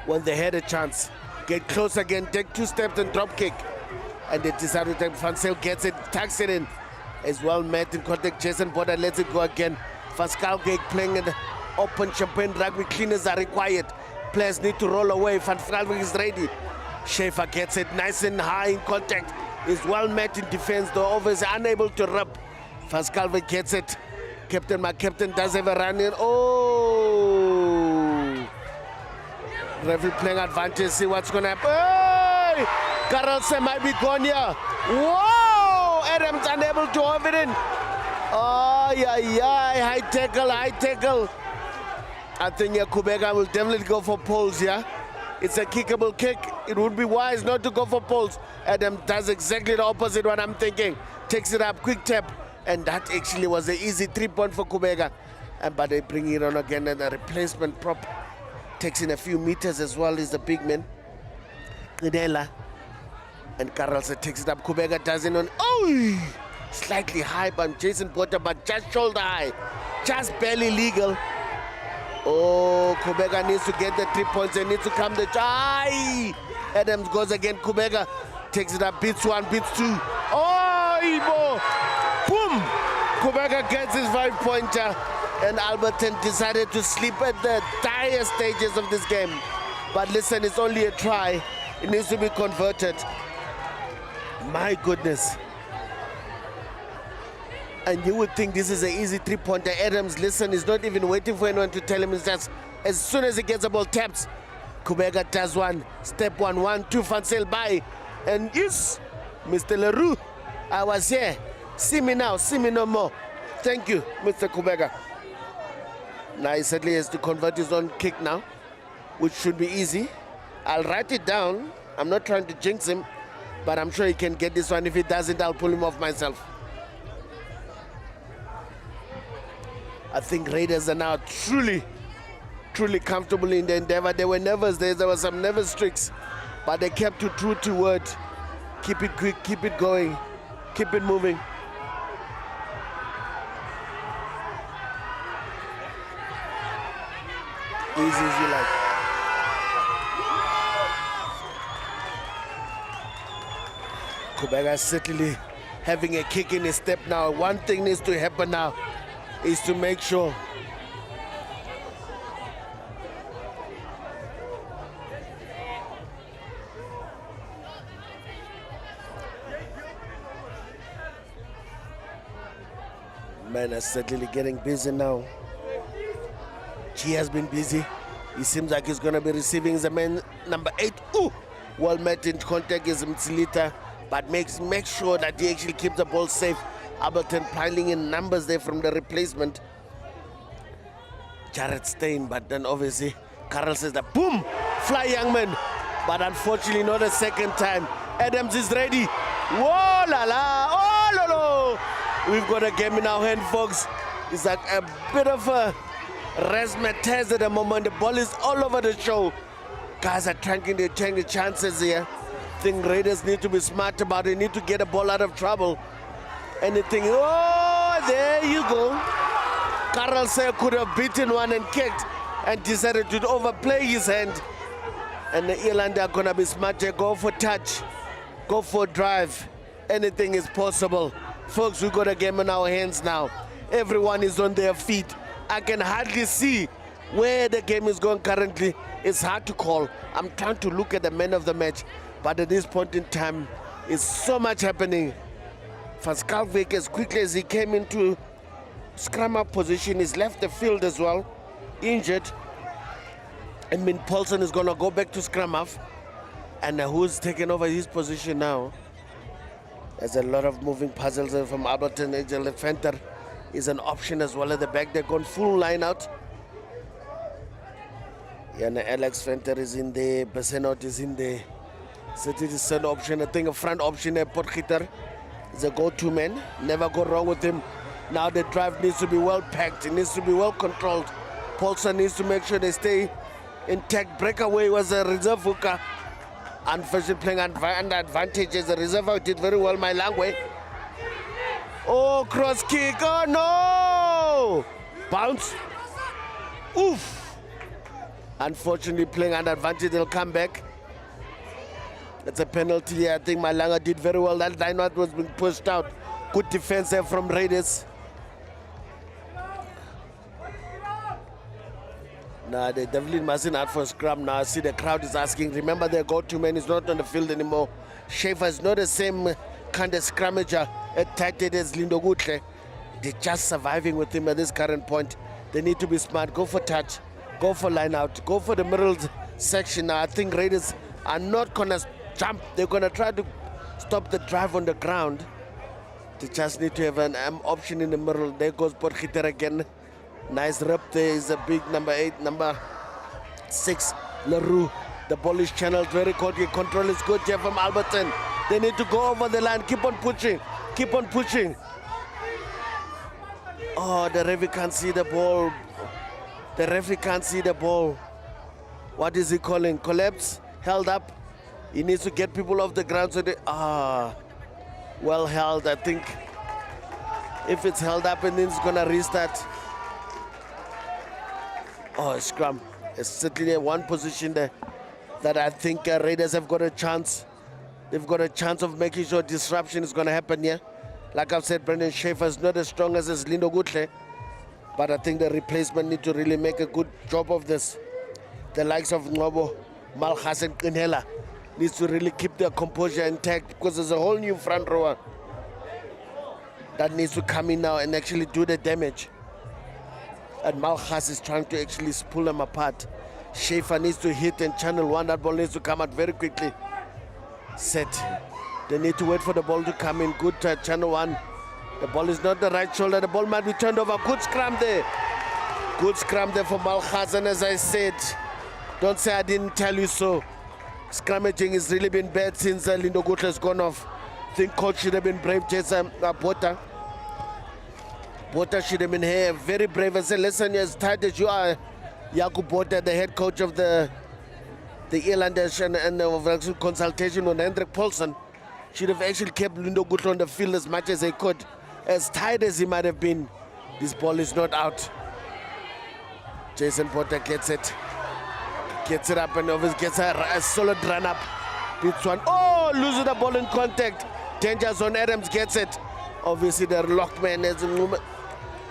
when they had a chance. Get close again, take 2 steps and drop kick. And they decided to take Fansel, gets it, tucks it in. As well met in contact, Jason Porter lets it go again. Pascal Gate playing in the open champagne rugby. Cleaners are required. Players need to roll away. Van Vraalwijk is ready. Schaefer gets it nice and high in contact. Is well met in defense, though obviously unable to rub. Van Vraalwijk gets it. Captain, my captain does have a run in. Oh! Referee playing advantage. See what's going to happen. Hey! Carlsen might be gone here. Whoa! Adams unable to hold it in. Oh, yeah. High tackle, high tackle. I think Kubeka will definitely go for poles here. It's a kickable kick. It would be wise not to go for poles. Adam does exactly the opposite what I'm thinking. Takes it up, quick tap. And that actually was an easy 3 point for Kubeka. But they bring it on again, and the replacement prop takes in a few meters as well. Is the big man. Qinela. And Carlsen takes it up. Kubeka does it on. Oh! Slightly high by Jason Porter, but just shoulder high. Just barely legal. Oh, Kubeka needs to get the 3 points. They need to come the try. Adams goes again. Kubeka takes it up. Beats 1, beats 2. Oh, Ibo. Boom. Kubeka gets his 5-pointer. And Alberton decided to sleep at the dire stages of this game. But listen, it's only a try. It needs to be converted. My goodness. And you would think this is an easy 3-pointer. Adams, listen, is not even waiting for anyone to tell him. It's just as soon as he gets the ball, taps. Kubeka does one. Step 1, 1, 2, Fansel by. And yes, Mr. Leroux, I was here. See me now, see me no more. Thank you, Mr. Kubeka. Now he certainly has to convert his own kick now, which should be easy. I'll write it down. I'm not trying to jinx him, but I'm sure he can get this one. If he doesn't, I'll pull him off myself. I think Raiders are now truly comfortable in the endeavor. They were nervous. There were some nervous streaks, but they kept true to word. Keep it quick, keep it going, keep it moving. Easy as you like. Kubeka certainly having a kick in his step now. One thing needs to happen now is to make sure Man is certainly getting busy now. He has been busy. He seems like he's going to be receiving the man number 8. Ooh! Well met in contact is Mtsilita, but make sure that he actually keeps the ball safe. Alberton piling in numbers there from the replacement. Jared Stein, but then obviously Carl says that boom! Fly young man. But unfortunately not a second time. Adams is ready. Whoa la la! Oh no no! We've got a game in our hand, folks. It's like a bit of a razzmatazz at the moment. The ball is all over the show. Guys are trying to take the chances here. I think Raiders need to be smart about it. Need to get the ball out of trouble. Anything. Oh, there you go. Carl Sayer could have beaten one and kicked and decided to overplay his hand. And the Irland are going to be smarter. Go for touch. Go for drive. Anything is possible. Folks, we've got a game in our hands now. Everyone is on their feet. I can hardly see where the game is going currently. It's hard to call. I'm trying to look at the man of the match. But at this point in time, it's so much happening. For Skalvik, as quickly as he came into scrum up position, he's left the field as well, injured. I mean, Paulson is going to go back to scrum half. And who's taken over his position now? There's a lot of moving puzzles from Alberton. Angel Fenter is an option as well at the back. They're going full line out. Yeah, and Alex Fenter is in there. Besenot is in there. So it is an option. I think a front option, Potgieter is a go-to man. Never go wrong with him. Now the drive needs to be well packed. It needs to be well controlled. Paulson needs to make sure they stay intact. Breakaway was a reserve hooker. Unfortunately playing under advantage as a reserve. Did very well, my Langway. Oh, cross kick. Oh, no! Bounce. Oof. Unfortunately playing under advantage. They'll come back. It's a penalty. I think Malanga did very well. That line out was being pushed out. Good defense there from Raiders. Nah, they definitely mustn't out for scrum now. I see the crowd is asking. Remember, their go-to man is not on the field anymore. Schaefer is not the same kind of scrummager attacked as Lindo Gutle. They're just surviving with him at this current point. They need to be smart. Go for touch. Go for line out. Go for the middle section. Now, I think Raiders are not going to jump. They're going to try to stop the drive on the ground. They just need to have an option in the middle. There goes Potgieter again. Nice rep there is a big number 8, number 6, LaRue. The ball is channeled very quickly. Control is good here from Alberton. They need to go over the line. Keep on pushing. Keep on pushing. Oh, the referee can't see the ball. The referee can't see the ball. What is he calling? Collapse? Held up? He needs to get people off the ground so they... well held. I think if it's held up and then it's going to restart. Oh, scrum. It's certainly one position there that I think Raiders have got a chance. They've got a chance of making sure disruption is going to happen here. Like I've said, Brendan Schaefer is not as strong as Lindo Gutle, but I think the replacement need to really make a good job of this. The likes of Ngobo, Malchas and Kinhela needs to really keep their composure intact because there's a whole new front rower that needs to come in now and actually do the damage. And Malchas is trying to actually pull them apart. Schaefer needs to hit and channel one. That ball needs to come out very quickly. Set. They need to wait for the ball to come in. Good channel one. The ball is not the right shoulder. The ball might be turned over. Good scrum there. Good scrum there for Malchas. And as I said, don't say I didn't tell you so. Scrummaging has really been bad since Lindo Gutle has gone off. I think coach should have been brave. Jason Bota. Bota should have been here, very brave, and said, listen, as tight as you are, Jakub Bota, the head coach of the Irlanders and the consultation on Hendrik Paulson, should have actually kept Lindo Gutle on the field as much as they could. As tight as he might have been, this ball is not out. Jason Bota gets it up, and obviously gets a solid run up. Beats one. Oh, loses the ball in contact. Danger zone. Adams gets it. Obviously, the locked man as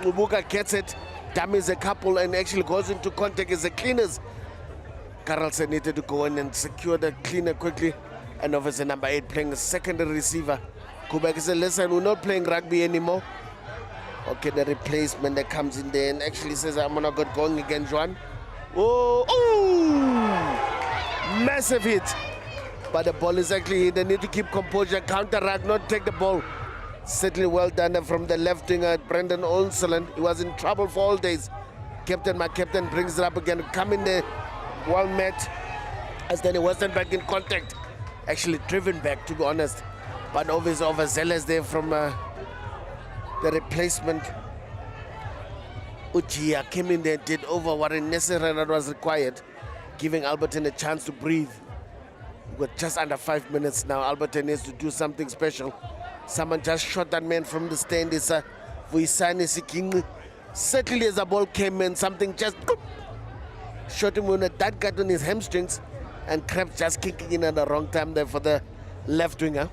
Mubuka gets it, damages a couple and actually goes into contact as the cleaners. Carlson needed to go in and secure the cleaner quickly. And obviously number 8 playing a secondary receiver. Kubek said, listen, we're not playing rugby anymore. Okay, the replacement that comes in there and actually says, I'm not good going again, Juan. Oh, massive hit. But the ball is actually, they need to keep composure, counteract, not take the ball. Certainly well done from the left winger, Brendan Olsland. He was in trouble for all days. My captain brings it up again, come in there, well met. As then he wasn't back in contact. Actually driven back, to be honest. But obviously overzealous there from the replacement. Ujia came in there, did over what necessary that was required, giving Alberton a chance to breathe. We've got just under 5 minutes now. Alberton needs to do something special. Someone just shot that man from the stand. It's Vuisani Siking. Certainly as the ball came in, something just shot him with that got on his hamstrings, and Krebs just kicking in at the wrong time there for the left winger.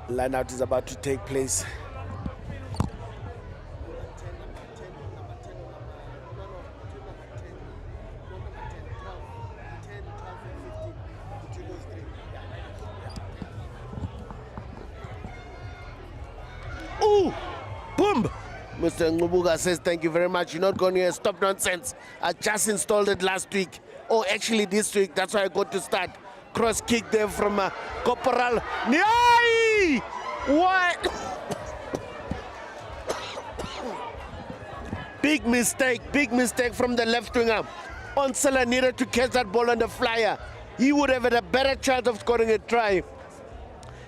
Line out is about to take place. Ooh, boom! Mr. Ngubuga says, thank you very much. You're not going to stop nonsense. I just installed it last week. Oh, actually this week. That's why I got to start. Cross kick there from Corporal. Nyai! What? Big mistake from the left winger. Onsela needed to catch that ball on the flyer. He would have had a better chance of scoring a try.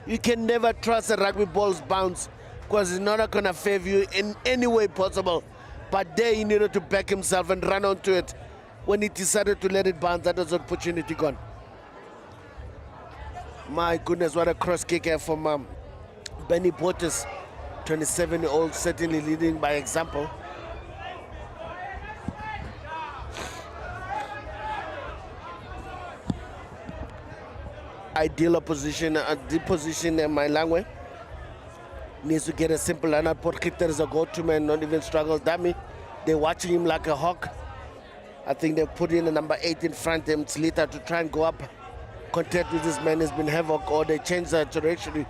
You can never trust a rugby ball's bounce, because it's not going to favor you in any way possible. But there he needed to back himself and run onto it. When he decided to let it bounce, that was opportunity gone. My goodness, what a cross kick from Benny Portis, 27-year-old, certainly leading by example. Ideal opposition, deep position in my language. Needs to get a simple lineup. Porkiter is a go-to man, not even struggle dummy. They're watching him like a hawk. I think they put in a number 8 in front of him, Tlita, to try and go up. Contact with this man has been havoc, or they change the trajectory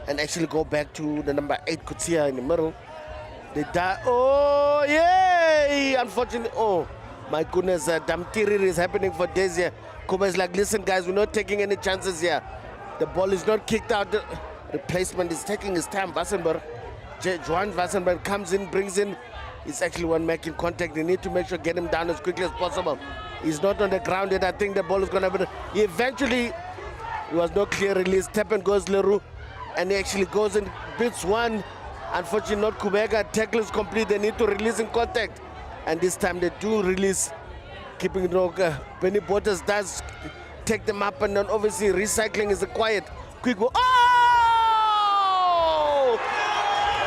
and actually go back to the number 8 Kutsia in the middle. They die. Oh, yay! Unfortunately, oh my goodness, Damtiri is happening for days here. Kuba is like, listen guys, we're not taking any chances here. The ball is not kicked out. The replacement is taking his time. Wassenberg, Juan Wassenberg comes in, brings in. He's actually one making contact. They need to make sure get him down as quickly as possible. He's not on the ground yet. I think the ball is going to be. He eventually, there was no clear release. Tap and goes Leroux, and he actually goes and beats one. Unfortunately, not Kubega. Tackle is complete. They need to release in contact, and this time they do release, keeping it wrong. Benny Bottas does take them up, and then obviously recycling is required. Quick go. Oh!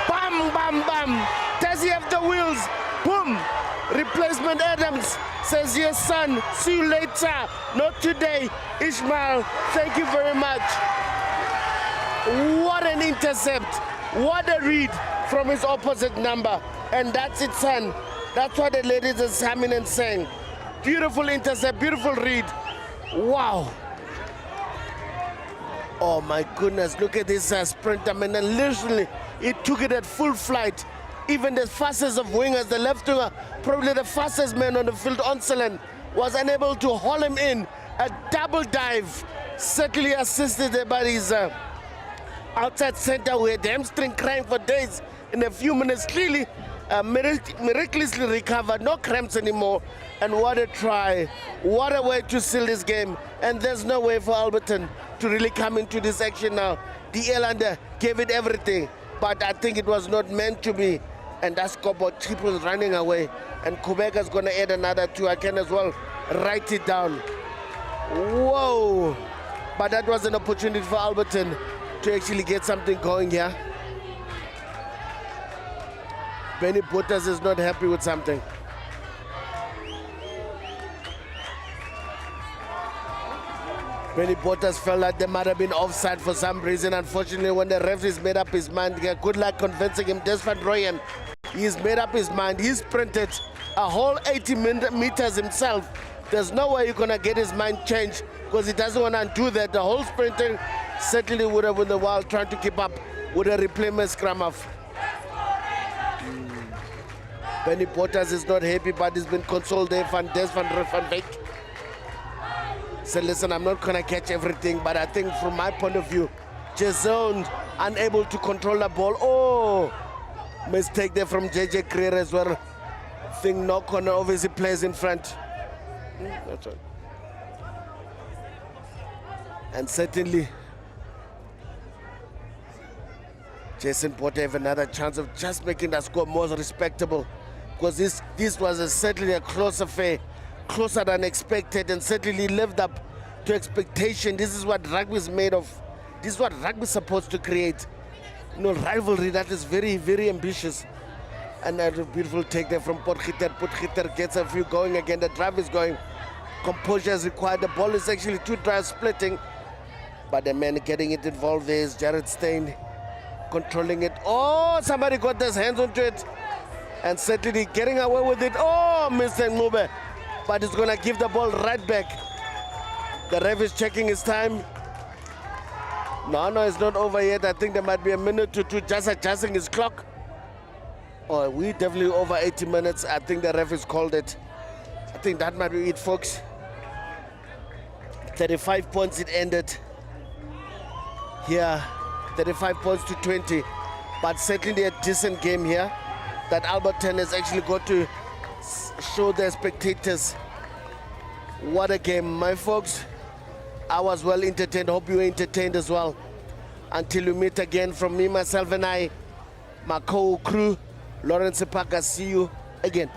Bam, bam, bam. Does he have the wheels? Boom! Replacement Adams says, yes, son, see you later. Not today. Ishmael, thank you very much. What an intercept. What a read from his opposite number. And that's it, son. That's what the ladies are humming and saying. Beautiful intercept, beautiful read. Wow. Oh my goodness, look at this sprinter, man. And literally, he took it at full flight. Even the fastest of wingers, the left winger, probably the fastest man on the field, Onselen, was unable to haul him in. A double dive, certainly assisted by his outside center, who had hamstring crying for days. In a few minutes, clearly, miraculously recovered, no cramps anymore. And what a try, what a way to seal this game. And there's no way for Alberton to really come into this action now. The Elander gave it everything, but I think it was not meant to be. And that's Kobo Triple running away. And Kubega's going to add another 2. I can as well write it down. Whoa. But that was an opportunity for Alberton to actually get something going here. Benny Bottas is not happy with something. Benny Bottas felt like there might have been offside for some reason. Unfortunately, when the referee's made up his mind, good luck convincing him. Desmond Royan, he's made up his mind. He's sprinted a whole 80 meters himself. There's no way you're going to get his mind changed, because he doesn't want to do that. The whole sprinting certainly would have been the while trying to keep up with a replacement scrum half. Benny Potters is not happy, but he's been consoled there. Van Beek. So listen, I'm not gonna catch everything, but I think from my point of view, just zoned, unable to control the ball. Oh, mistake there from JJ Creer as well. Think knock on obviously plays in front. That's right. And certainly, Jason Potter have another chance of just making the score more respectable, because this was certainly a close affair, closer than expected, and certainly lived up to expectation. This is what rugby is made of. This is what rugby is supposed to create. You know, rivalry that is very, very ambitious. And a beautiful take there from Potgieter. Potgieter gets a few going again. The drive is going. Composure is required. The ball is actually two drives splitting. But the man getting it involved there is Jared Stein, controlling it. Oh, somebody got his hands onto it. And certainly getting away with it. Oh, Mr. Ngube. But he's going to give the ball right back. The ref is checking his time. No, it's not over yet. I think there might be a minute to two just adjusting his clock. Oh, we definitely over 80 minutes. I think the ref has called it. I think that might be it, folks. 35 points it ended. Here, 35 points to 20. But certainly a decent game here that Alberton has actually got to show their spectators. What a game, my folks. I was well entertained. Hope you were entertained as well. Until we meet again, from me, myself, and I, my co-crew, Lawrence Parker, see you again.